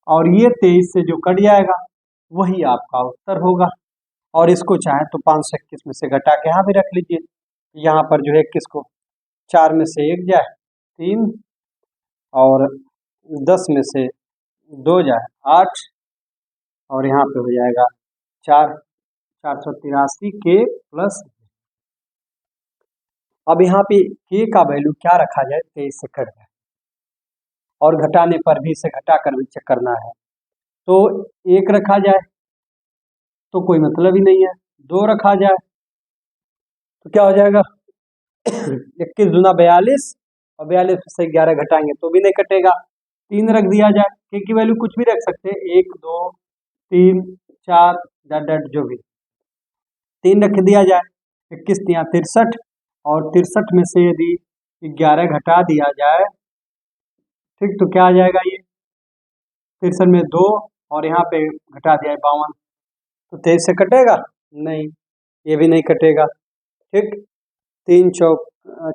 और ये 23 से जो कट जाएगा वही आपका उत्तर होगा। और इसको चाहे तो 521 में से घटा के यहाँ भी रख लीजिए। यहाँ पर जो है 21 को 4 में से 1 जाए 3 और 10 में से 2 जाए 8 और यहाँ पे हो जाएगा 4, 483 के प्लस। अब यहाँ पे के का वैल्यू क्या रखा जाए, 23 से कट जाए और घटाने पर भी इसे घटा कर भी चेक करना है। तो 1 रखा जाए तो कोई मतलब ही नहीं है, 2 रखा जाए तो क्या हो जाएगा 21 दूना 42 और 42 से 11 घटाएंगे तो भी नहीं कटेगा। 3 रख दिया जाए, के की वैल्यू कुछ भी रख सकते हैं, 1 2 3 4 डट जो भी, 3 रख दिया जाए, 21 3 63 और 63 में से यदि 11 घटा दिया जाए, ठीक, तो क्या आ जाएगा ये 63 में 2 और यहाँ पे घटा दिया है 52, तो 23 से कटेगा नहीं, ये भी नहीं कटेगा। ठीक, 3 चौक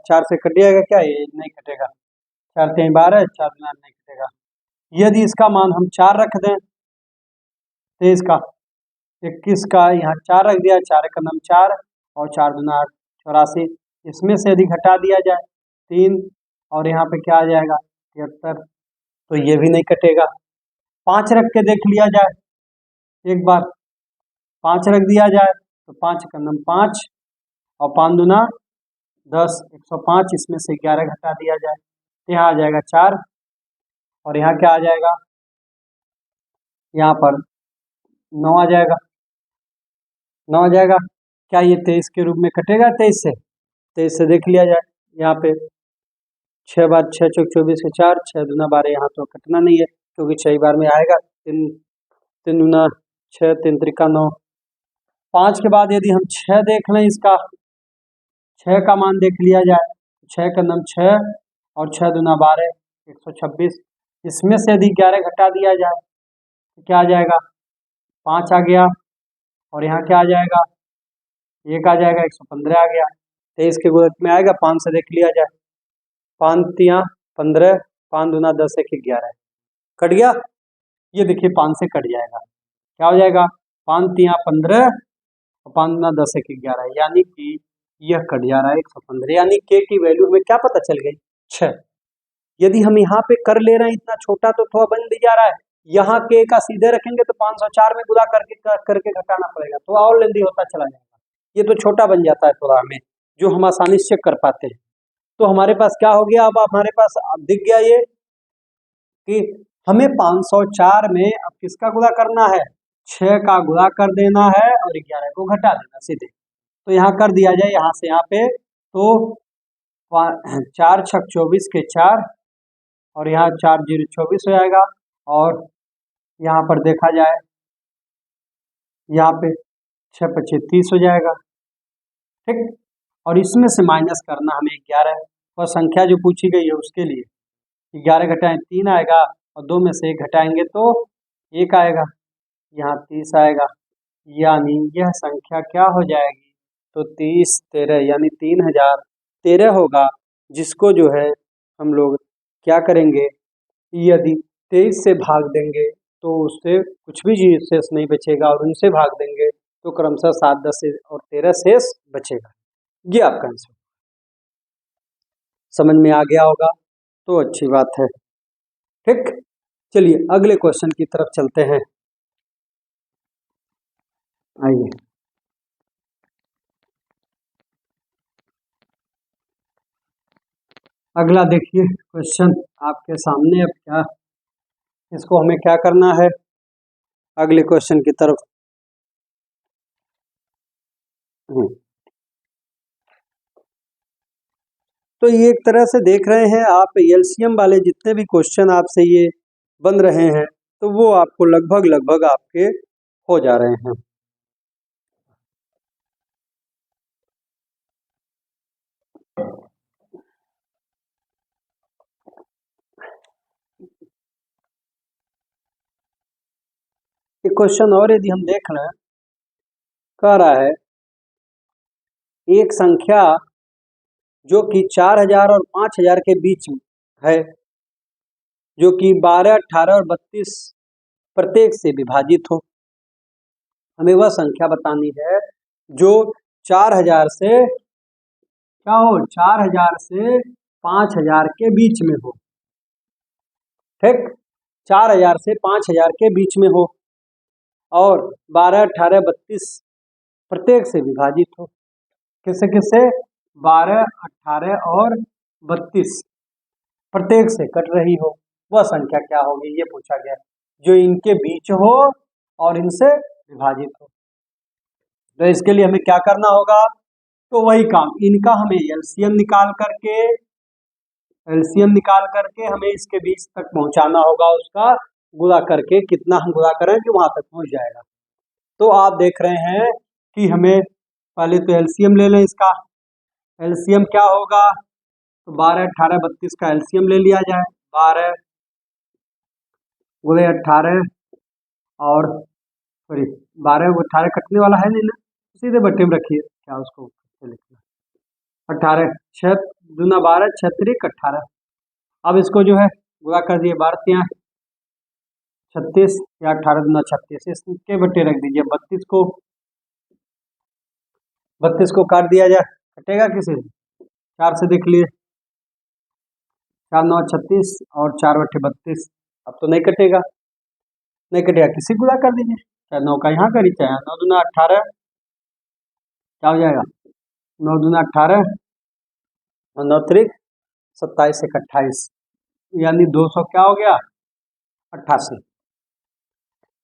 4 से कट जाएगा क्या, ये नहीं कटेगा, 4 3 12, 4 दूना नहीं कटेगा। यदि इसका मान हम 4 रख दें, 23 का 21 का यहाँ 4 रख दिया, 4 एकम 4 और 4 दूना 8 84, इसमें से यदि घटा दिया जाए 3 और यहाँ पे क्या आ जाएगा 73, तो ये भी नहीं कटेगा। 5 रख के देख लिया जाए, एक बार 5 रख दिया जाए तो 5 एकम 5 और 5 दूना 10 105, इसमें से 11 घटा दिया जाए तो यहाँ आ जाएगा 4 और यहाँ क्या आ जाएगा, यहाँ पर 9 आ जाएगा, 9 आ जाएगा। क्या ये 23 के रूप में कटेगा, 23 से देख लिया जाए, यहाँ पे 6 बार 6 चौक 24 के 4, 6 दूना 12, यहाँ तो कटना नहीं है क्योंकि 6 बार में आएगा, 3 दूना 6 3 त्रिका 9। 5 के बाद यदि हम 6 देख लें, इसका 6 का मान देख लिया जाए, 6 का नाम 6 और 6 दूना 12 126, इसमें से यदि 11 घटा दिया जाए तो क्या आ जाएगा 5 आ गया और यहाँ क्या आ जाएगा 1 आ जाएगा, 115 आ गया। 23 के गुणक में आएगा, 5 से देख लिया जाए, 5 3 15, 5 दूना 10 1 11, कट गया, ये देखिए 5 से कट जाएगा, क्या हो जाएगा 5 3 15 और 5 दूना 10 1 11, यानी कि यह कट जा रहा है 115, यानी के की वैल्यू हमें क्या पता चल गई 6। यदि हम यहाँ पे कर ले रहे हैं इतना छोटा तो थोड़ा बन भी जा रहा है, यहाँ के का सीधे रखेंगे तो 504 में गुणा करके घटाना पड़ेगा तो और लेंदी होता चला जाएगा, ये तो छोटा बन जाता है थोड़ा हमें, जो हम आसानी से चेक कर पाते हैं। तो हमारे पास क्या हो गया, अब हमारे पास दिख गया ये कि हमें 504 में अब किसका गुणा करना है, 6 का गुणा कर देना है और 11 को घटा देना सीधे। तो यहाँ कर दिया जाए, यहाँ से यहाँ पे तो 4 6 24 के 4 और यहाँ 4 0 24 हो जाएगा और यहाँ पर देखा जाए यहाँ पे 6 25 30 हो जाएगा। ठीक, और इसमें से माइनस करना हमें 11 और संख्या जो पूछी गई है उसके लिए 11 घटाएं 3 आएगा और 2 में से 1 घटाएंगे तो 1 आएगा, यहाँ 30 आएगा, यानी यह संख्या क्या हो जाएगी तो 30 13 यानी 3013 होगा, जिसको जो है हम लोग क्या करेंगे, यदि 23 से भाग देंगे तो उससे कुछ भी शेष नहीं बचेगा और उनसे भाग देंगे तो क्रमशः 7, 10 और 13 शेष बचेगा। ये आपका आंसर। समझ में आ गया होगा तो अच्छी बात है। ठीक, चलिए अगले क्वेश्चन की तरफ चलते हैं। आइए, अगला देखिए क्वेश्चन आपके सामने। अब क्या इसको हमें क्या करना है, अगले क्वेश्चन की तरफ। तो ये एक तरह से देख रहे हैं आप, एलसीएम वाले जितने भी क्वेश्चन आपसे ये बन रहे हैं तो वो आपको लगभग लगभग आपके हो जा रहे हैं। एक क्वेश्चन और यदि हम देख रहे हैं, कह रहा है एक संख्या जो कि 4000 और 5000 के बीच है, जो कि 12, 18 और 32 प्रत्येक से विभाजित हो। हमें वह संख्या बतानी है जो 4000 से क्या हो, 4000 से 5000 के बीच में हो। ठीक, 4000 से 5000 के बीच में हो और 12, 18, 32 प्रत्येक से विभाजित हो। किससे किससे? 12, 18 और 32 प्रत्येक से कट रही हो। वह संख्या क्या होगी ये पूछा गया, जो इनके बीच हो और इनसे विभाजित हो। तो इसके लिए हमें क्या करना होगा, तो वही काम, इनका हमें एलसीएम निकाल करके हमें इसके बीच तक पहुंचाना होगा। उसका गुणा करके कितना हम गुणा करें कि वहां तक पहुंच जाएगा। तो आप देख रहे हैं कि हमें पहले तो एलसीएम ले लें इसका। एलसीएम क्या होगा, तो 12, 18, 32 का एलसीएम ले लिया जाए। 12 गुणे 18 और सॉरी 12 18 कटने वाला है नहीं ना, सीधे बट्टे में रखिए, क्या उसको लिखना, 18 6 दूना 12 6 3 18। अब इसको जो है गुणा कर दिए, 12 36 या 18 दूना 36, इसके बट्टे रख दीजिए। 32 को काट दिया जाए, कटेगा किसे, 4 से देख लिए, 4 9 36 और 4 बट्टे 32। अब तो नहीं कटेगा, नहीं कटेगा, किसी गुणा कर दीजिए, चाहे 9 का यहाँ करिए, चाहे 9 दूना 18, क्या हो जाएगा, 9 दूना 18 और 9 त्रिक 27 से 28, यानी 200 क्या हो गया, 88।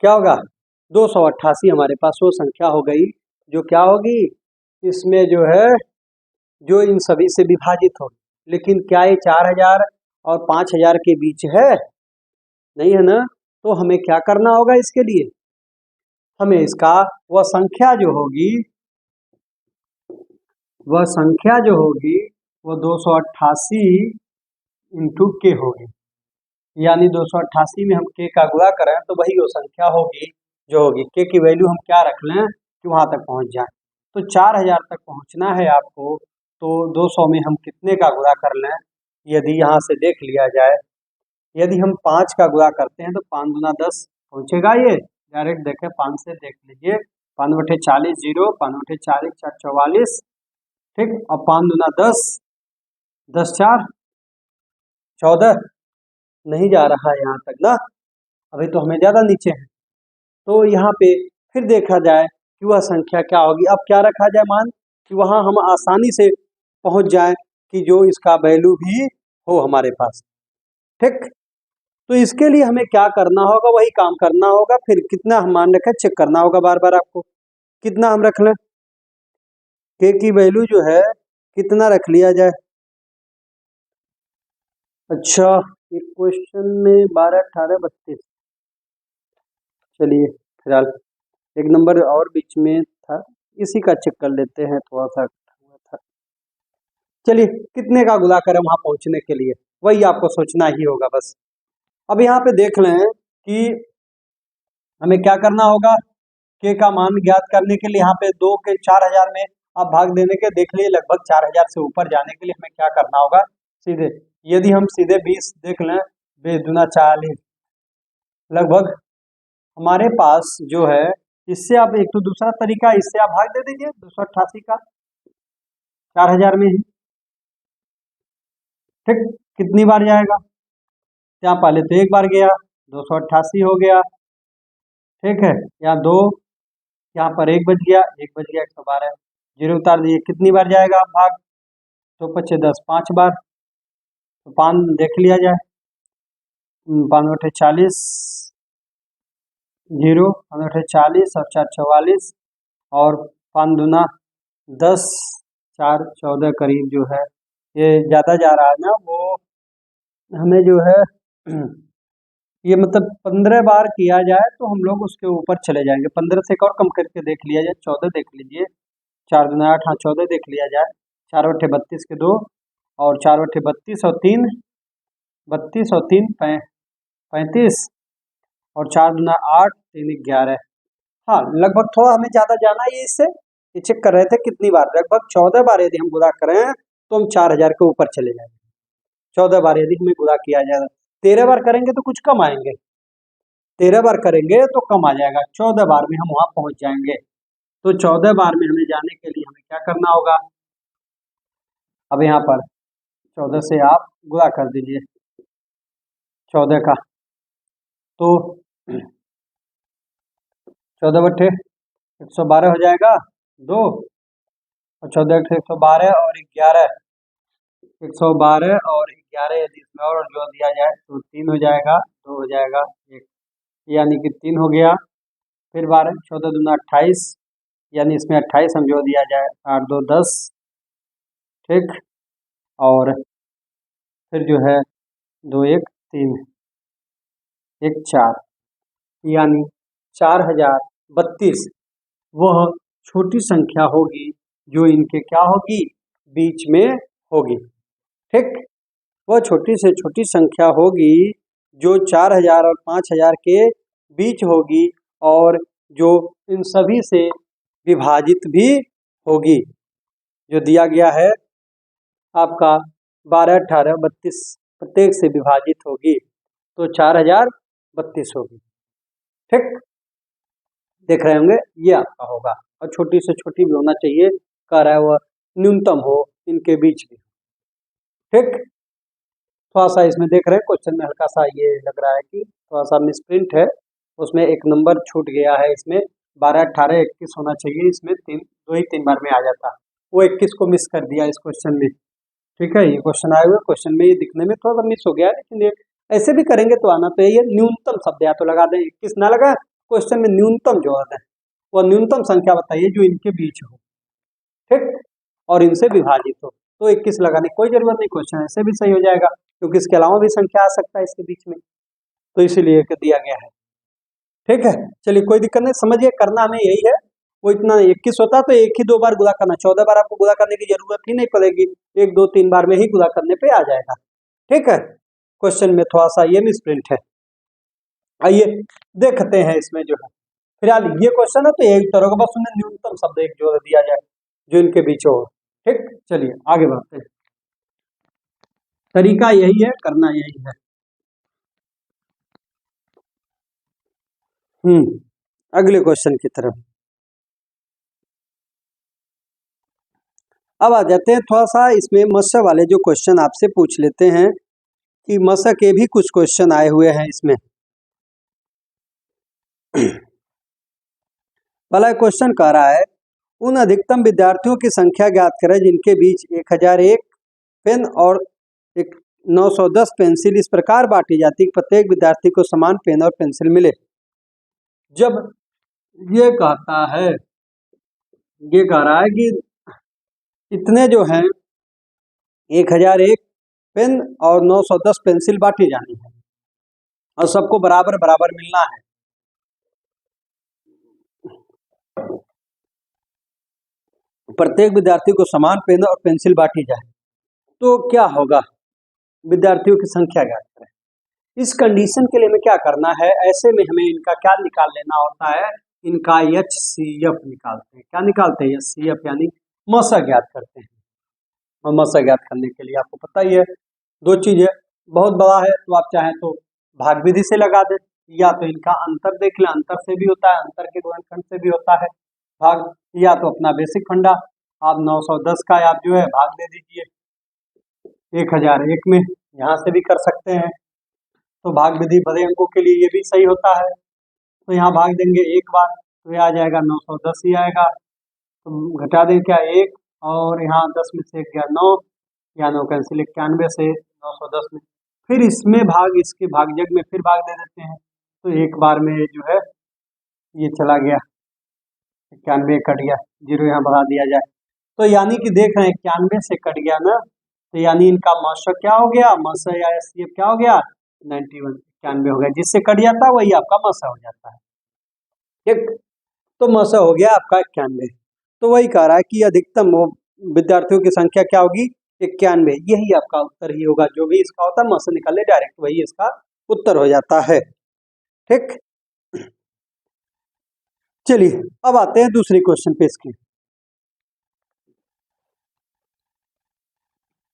क्या होगा, 288 हमारे पास वो संख्या हो गई जो क्या होगी, इसमें जो है जो इन सभी से विभाजित हो। लेकिन क्या ये 4000 और 5000 के बीच है, नहीं है ना। तो हमें क्या करना होगा इसके लिए, हमें इसका वह संख्या जो होगी वो 288 इंटू के होगी। यानी 288 में हम के का गुणा करें तो वही वो संख्या होगी जो होगी, के की वैल्यू हम क्या रख लें कि वहां तक पहुंच जाए। तो 4000 तक पहुंचना है आपको, तो 200 में हम कितने का गुणा कर लें, यदि यहाँ से देख लिया जाए, यदि हम 5 का गुणा करते हैं तो 5 दूना 10 पहुंचेगा। ये डायरेक्ट देखें, 5 से देख लीजिए, 5 बटे 40 0, 5 बटे 40 4 44, ठीक, और 5 दूना 10, 10 4 14, नहीं जा रहा है यहाँ तक ना, अभी तो हमें ज़्यादा नीचे है। तो यहाँ पे फिर देखा जाए कि वह संख्या क्या होगी। अब क्या रखा जाए मान, कि वहाँ हम आसानी से पहुँच जाए कि जो इसका वैल्यू भी हो हमारे पास। ठीक, तो इसके लिए हमें क्या करना होगा, वही काम करना होगा। फिर कितना हम मान रखें चेक करना होगा बार बार आपको, कितना हम रख लें, के की वैल्यू जो है कितना रख लिया जाए। अच्छा, एक क्वेश्चन में 12 18 32, चलिए फिलहाल एक नंबर और बीच में था, इसी का चेक कर लेते हैं, थोड़ा सा हुआ था। चलिए कितने का गुणा करें वहां पहुंचने के लिए, वही आपको सोचना ही होगा बस। अब यहाँ पे देख लें कि हमें क्या करना होगा, के का मान ज्ञात करने के लिए यहाँ पे 2 के 4000 में आप भाग देने के देख लिए, लगभग 4000 से ऊपर जाने के लिए हमें क्या करना होगा, सीधे यदि हम सीधे 20 देख लें, 20 दूना 40, लगभग हमारे पास जो है, इससे आप एक तो दूसरा तरीका, इससे आप भाग दे दीजिए 288 का 4000 में ही। ठीक, कितनी बार जाएगा, यहाँ पहले तो एक बार गया 288 हो गया। ठीक है, यहाँ 2, यहाँ पर 1 बच गया, 112, 0 उतार दिए, कितनी बार जाएगा भाग, तो 5 10 5 बार, तो 5 देख लिया जाए, 5 बटे 40, 0 5 बटे 40 और 4 44, और 5 दूना 10, 4 14 करीब जो है, ये ज़्यादा जा रहा है ना, वो हमें जो है ये मतलब 15 बार किया जाए तो हम लोग उसके ऊपर चले जाएंगे। 15 से एक और कम करके देख लिया जाए, 14 देख लीजिए, 4 दूना 8, हाँ 14 देख लिया जाए, 4 बटे 32 के 2, और 4 बटे 32 और 3 32 और 3 35, और 4 दूना 8, 3 11। हाँ, लगभग थोड़ा हमें ज़्यादा जाना है, इससे ये चेक कर रहे थे कितनी बार, लगभग 14 बार यदि हम गुणा करें तो हम 4000 के ऊपर चले जाएंगे। 14 बार यदि हमें गुणा किया जाएगा, 13 बार करेंगे तो कुछ कम आएंगे, 13 बार करेंगे तो कम आ जाएगा, 14 बार में हम वहाँ पहुँच जाएंगे। तो 14 बार में हमें जाने के लिए हमें क्या करना होगा, अब यहाँ पर 14 से आप गुणा कर दीजिए 14 का, तो 14 बटे 112 हो जाएगा 2, और 14 बटे 112 और 11, 112 और 11 यदि इसमें और जो दिया जाए तो 3 हो जाएगा, 2 हो जाएगा 1, यानी कि 3 हो गया। फिर 12 14 दूना 28, यानी इसमें 28 हम जो दिया जाए, 8 2 10। ठीक, और फिर जो है 2 1 3 1 4, यानी 4032 वह छोटी संख्या होगी जो इनके क्या होगी, बीच में होगी। ठीक, वह छोटी से छोटी संख्या होगी जो 4000 और 5000 के बीच होगी, और जो इन सभी से विभाजित भी होगी, जो दिया गया है आपका 12 18 32 प्रत्येक से विभाजित होगी, तो 4032 होगी। ठीक, देख रहे होंगे ये आपका होगा, और छोटी से छोटी भी होना चाहिए, कह रहा है वह न्यूनतम हो इनके बीच में। ठीक, थोड़ा सा इसमें देख रहे हैं क्वेश्चन में हल्का सा ये लग रहा है कि थोड़ा सा मिसप्रिंट है, उसमें एक नंबर छूट गया है, इसमें 12 18 21 होना चाहिए, इसमें 3 बार में आ जाता, वो 21 को मिस कर दिया इस क्वेश्चन में। ठीक है, ये क्वेश्चन आए हुए क्वेश्चन में ये दिखने में थोड़ा सा मिस हो गया, लेकिन ये ऐसे भी करेंगे तो आना तो ये न्यूनतम शब्द या तो लगा दें, 21 ना लगा, क्वेश्चन में न्यूनतम जो है वो न्यूनतम संख्या बताइए जो इनके बीच हो, ठीक, और इनसे विभाजित हो, तो 21 लगाने की कोई जरूरत नहीं, क्वेश्चन ऐसे भी सही हो जाएगा, क्योंकि इसके अलावा भी संख्या आ सकता है इसके बीच में, तो इसीलिए दिया गया है। ठीक है, चलिए कोई दिक्कत नहीं, समझिए करना हमें यही है, वो इतना 21 होता तो एक ही 2 बार गुणा करना, 14 बार आपको गुणा करने की जरूरत ही नहीं पड़ेगी, 1 2 3 बार में ही गुणा करने पे आ जाएगा। ठीक है, क्वेश्चन में थोड़ा सा ये मिसप्रिंट है। आइए देखते हैं इसमें जो है, फिलहाल ये क्वेश्चन है तो एक तरह का बस उन्हें न्यूनतम शब्द एक जो दिया जाए जो इनके बीच हो। ठीक, चलिए आगे बढ़ते हैं, तरीका यही है, करना यही है। अगले क्वेश्चन की तरफ अब आ जाते हैं, थोड़ा सा इसमें मत्स्य वाले जो क्वेश्चन आपसे पूछ लेते हैं कि मत्स्य के भी कुछ क्वेश्चन आए हुए हैं इसमें। पहला क्वेश्चन कह रहा है, उन अधिकतम विद्यार्थियों की संख्या ज्ञात करें जिनके बीच 1001 पेन और 910 पेंसिल इस प्रकार बांटी जाती है, प्रत्येक विद्यार्थी को समान पेन और पेंसिल मिले। जब ये कहता है, ये कह रहा है कि इतने जो हैं 1001 पेन और 910 पेंसिल बांटी जानी है और सबको बराबर बराबर मिलना है। प्रत्येक विद्यार्थी को समान पेन और पेंसिल बांटी जाए तो क्या होगा, विद्यार्थियों की संख्या ज्ञात करें। इस कंडीशन के लिए हमें क्या करना है, ऐसे में हमें इनका क्या निकाल लेना होता है, इनका HCF निकालते हैं। क्या निकालते हैं, HCF यानी मसा ज्ञात करते हैं। और मसा ज्ञात करने के लिए आपको पता ही है 2 चीजें, बहुत बड़ा है तो आप चाहें तो भाग विधि से लगा दें, या तो इनका अंतर देख लें, अंतर से भी होता है, अंतर के गुणनखंड से भी होता है भाग, या तो अपना बेसिक फंडा आप 910 का आप जो है भाग दे दीजिए 1001 में, यहाँ से भी कर सकते हैं। तो भाग विधि बड़े अंकों के लिए ये भी सही होता है। तो यहाँ भाग देंगे एक बार तो ये आ जाएगा 910 ही आएगा। तो घटा दें क्या 1, और यहाँ 10 में से 1 गया 9, या 9 कैंसिल 91 से 910 में, फिर इसमें भाग इसके भागजग में फिर भाग दे देते हैं। तो एक बार में जो है ये चला गया 91 कट गया, 0 यहाँ बढ़ा दिया जाए तो यानी कि देख रहे हैं 91 से कट गया ना, तो यानी इनका मौसक क्या हो गया, मौसक या एससीएफ क्या हो गया 91, 91 हो गया, जिससे कट जाता है वही आपका मौसक हो जाता है। ठीक, तो मौसक हो गया आपका 91। तो वही कह रहा है कि अधिकतम विद्यार्थियों की संख्या क्या होगी 91, यही आपका उत्तर ही होगा। जो भी इसका होता है मौसक निकाले डायरेक्ट वही इसका उत्तर हो जाता है। ठीक, चलिए अब आते हैं दूसरी क्वेश्चन पे इसकी।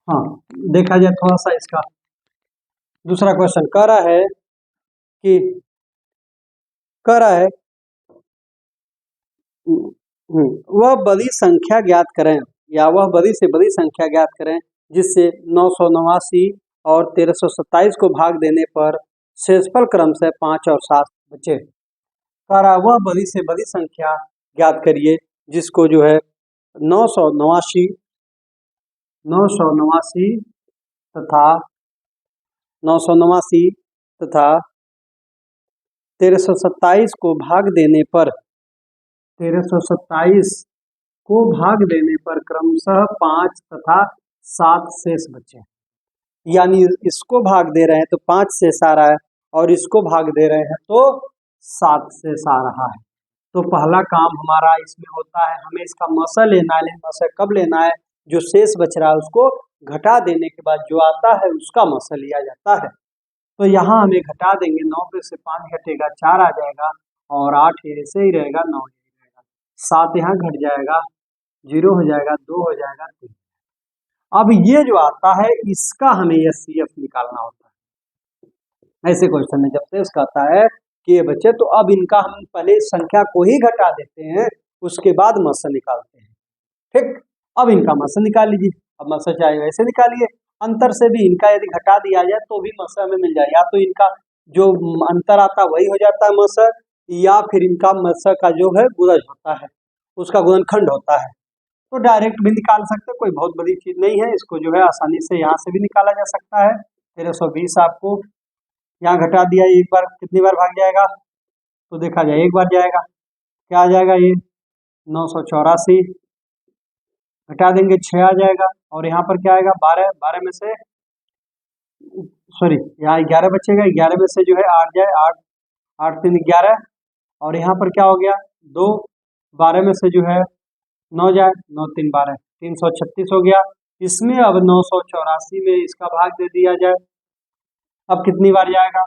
हाँ, देखा जाए थोड़ा सा इसका दूसरा क्वेश्चन कह रहा है कि वह बड़ी संख्या ज्ञात करें, या वह बड़ी से बड़ी संख्या ज्ञात करें जिससे 989 और 1327 को भाग देने पर शेषफल क्रम से 5 और 7 बचे। कह रहा वह बड़ी से बड़ी संख्या ज्ञात करिए जिसको जो है 989 तथा 989 तथा 1327 को भाग देने पर 1327 को भाग देने पर क्रमशः 5 तथा 7 शेष बचे। यानी इसको भाग दे रहे हैं तो 5 शेष आ रहा है, और इसको भाग दे रहे हैं तो 7 शेष आ रहा है। तो पहला काम हमारा इसमें होता है, हमें इसका मौसा लेना है। मौसा कब लेना है, जो शेष बच रहा है उसको घटा देने के बाद जो आता है उसका मौसा लिया जाता है। तो यहाँ हमें घटा देंगे, 9 पे से 5 घटेगा 4 आ जाएगा, और 8 ऐसे ही रहेगा, 9 ही रहेगा, 7 यहाँ घट जाएगा 0 हो जाएगा, 2 हो जाएगा 3। अब ये जो आता है इसका हमें एचसीएफ निकालना होता है। ऐसे क्वेश्चन में जब से उसका आता है कि ये बच्चे, तो अब इनका हम पहले संख्या को ही घटा देते हैं, उसके बाद मौसा निकालते हैं। ठीक, अब इनका मौसा निकाल लीजिए। अब मौसा चाहे वैसे निकालिए, अंतर से भी इनका यदि घटा दिया जाए तो भी मौसा हमें मिल जाए, या तो इनका जो अंतर आता है वही हो जाता है मौसा, या फिर इनका मौसा का जो है गुणज होता है, उसका गुणनखंड होता है। तो डायरेक्ट भी निकाल सकते हैं, कोई बहुत बड़ी चीज नहीं है, इसको जो है आसानी से यहाँ से भी निकाला जा सकता है। 1320 आपको यहाँ घटा दिया, एक बार कितनी बार भाग जाएगा, तो देखा जाए एक बार जाएगा, क्या आ जाएगा ये 984, घटा देंगे 6 आ जाएगा, और यहाँ पर क्या आएगा 12, 12 में से सॉरी यहाँ 11 बचेगा, 11 में से जो है 8 जाए, 8 8 3 11, और यहाँ पर क्या हो गया 2, 12 में से जो है 9 जाए, 9 3 12, 336 हो गया। इसमें अब 984 में इसका भाग दे दिया जाए, अब कितनी बार जाएगा,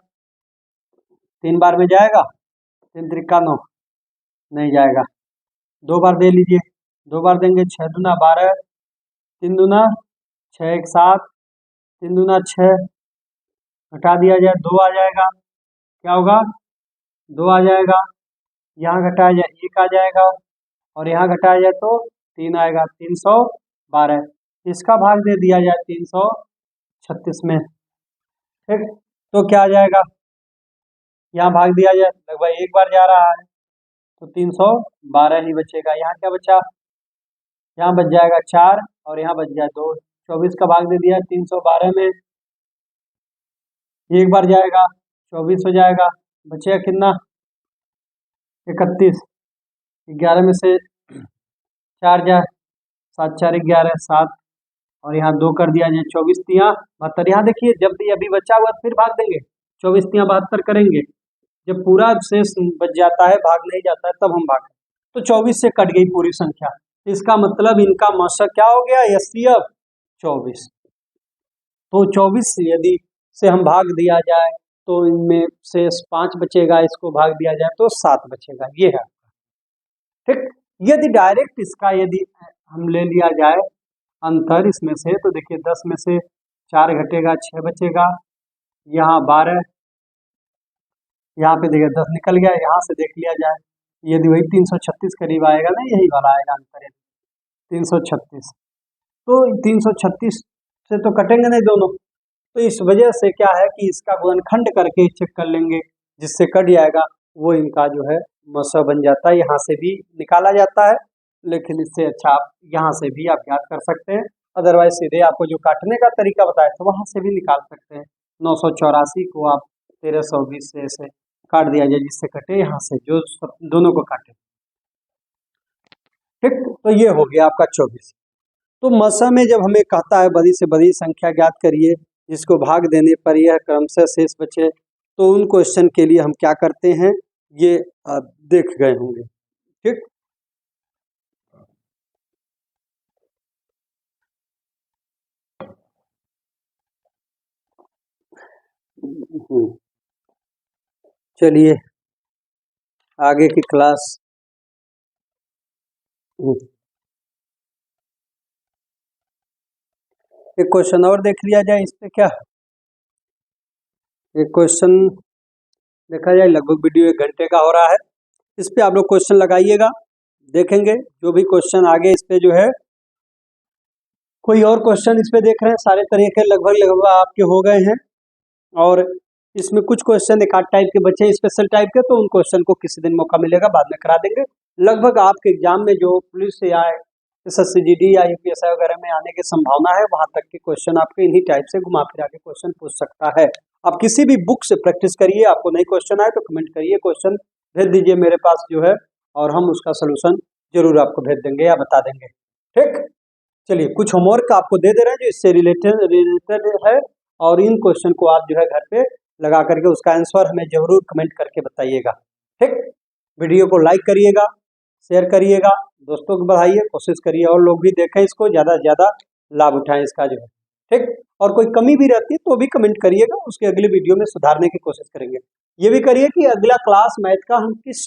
3 बार में जाएगा, 3 त्रिका 9 नहीं जाएगा, 2 बार दे लीजिए, 2 बार देंगे 6 दूना 12, 3 दूना 6 1 7, 3 दूना 6, घटा दिया जाए 2 आ जाएगा, क्या होगा 2 आ जाएगा, यहाँ घटाया जाए 1 आ जाएगा, और यहाँ घटाया जाए तो 3 आएगा, 312, इसका भाग दे दिया जाए 336 में। ठीक, तो क्या आ जाएगा, यहाँ भाग दिया जाए, लगभग एक बार जा रहा है तो 312 ही बचेगा। यहाँ क्या बचा, यहाँ बच जाएगा 4, और यहाँ बच जाए 2, 24 का भाग दे दिया 312 में, एक बार जाएगा 24 हो जाएगा, बचेगा कितना 31, 11 में से 4 जाए, 7 4 11 7, और यहाँ 2 कर दिया जाए, 24 तिया 72। यहाँ देखिए जब भी अभी बचा हुआ फिर भाग देंगे, 24 तिया 72 करेंगे, जब पूरा शेष बच जाता है भाग नहीं जाता है तब हम भाग, तो 24 से कट गई पूरी संख्या, इसका मतलब इनका मौसक क्या हो गया एचसीएफ 24। तो 24 यदि से हम भाग दिया जाए तो इनमें शेष 5 बचेगा, इसको भाग दिया जाए तो 7 बचेगा, ये है। ठीक, यदि डायरेक्ट इसका यदि हम ले लिया जाए अंतर इसमें से, तो देखिए 10 में से 4 घटेगा 6 बचेगा, यहाँ 12, यहाँ पे देखिए 10 निकल गया, यहाँ से देख लिया जाए, यदि वही 336 करीब आएगा ना, यही वाला आएगा आंसर 336। तो 336 से तो कटेंगे नहीं दोनों, तो इस वजह से क्या है कि इसका गुणनखंड करके चेक कर लेंगे, जिससे कट जाएगा वो इनका जो है मसौ बन जाता है। यहाँ से भी निकाला जाता है, लेकिन इससे अच्छा आप यहाँ से भी आप ज्ञात कर सकते हैं, अदरवाइज सीधे आपको जो काटने का तरीका बताया था वहाँ से भी निकाल सकते हैं। 984 को आप 1320 से ऐसे काट दिया जाए जिससे कटे, यहाँ से जो दोनों को काटे। ठीक, तो ये हो गया आपका 24। तो मसा में जब हमें कहता है बड़ी से बड़ी संख्या ज्ञात करिए जिसको भाग देने पर यह क्रमशः शेष बचे, तो उन क्वेश्चन के लिए हम क्या करते हैं ये आप देख गए होंगे। ठीक, चलिए आगे की क्लास। एक क्वेश्चन और देख लिया जाए इस पे, क्या एक क्वेश्चन देखा जाए, लगभग वीडियो 1 घंटे का हो रहा है, इस पे आप लोग क्वेश्चन लगाइएगा, देखेंगे जो भी क्वेश्चन आगे इस पे जो है, कोई और क्वेश्चन इस पे देख रहे हैं, सारे तरह के लगभग आपके हो गए हैं, और इसमें कुछ क्वेश्चन एक आध टाइप के बचे स्पेशल टाइप के, तो उन क्वेश्चन को किसी दिन मौका मिलेगा बाद में करा देंगे। लगभग आपके एग्जाम में जो पुलिस या SSCGD या UPSI वगैरह में आने की संभावना है, वहां तक के क्वेश्चन आपके इन्हीं टाइप से घुमा फिरा के क्वेश्चन पूछ सकता है। आप किसी भी बुक से प्रैक्टिस करिए, आपको नहीं क्वेश्चन आए तो कमेंट करिए, क्वेश्चन भेज दीजिए मेरे पास जो है, और हम उसका सोल्यूशन जरूर आपको भेज देंगे या बता देंगे। ठीक, चलिए कुछ होमवर्क आपको दे रहे हैं जो इससे रिलेटेड है, और इन क्वेश्चन को आप जो है घर पे लगा करके उसका आंसर हमें जरूर कमेंट करके बताइएगा। ठीक, वीडियो को लाइक करिएगा, शेयर करिएगा, दोस्तों को बढ़ाइए, कोशिश करिए और लोग भी देखें इसको, ज़्यादा से ज़्यादा लाभ उठाएं इसका जो है। ठीक, और कोई कमी भी रहती है तो भी कमेंट करिएगा, उसके अगली वीडियो में सुधारने की कोशिश करेंगे। ये भी करिए कि अगला क्लास मैथ का हम किस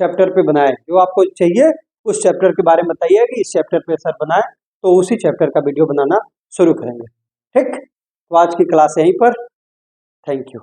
चैप्टर पे बनाएं, जो आपको चाहिए उस चैप्टर के बारे में बताइए कि इस चैप्टर पे सर बनाएं, तो उसी चैप्टर का वीडियो बनाना शुरू करेंगे। ठीक, तो आज की क्लास यहीं पर, थैंक यू।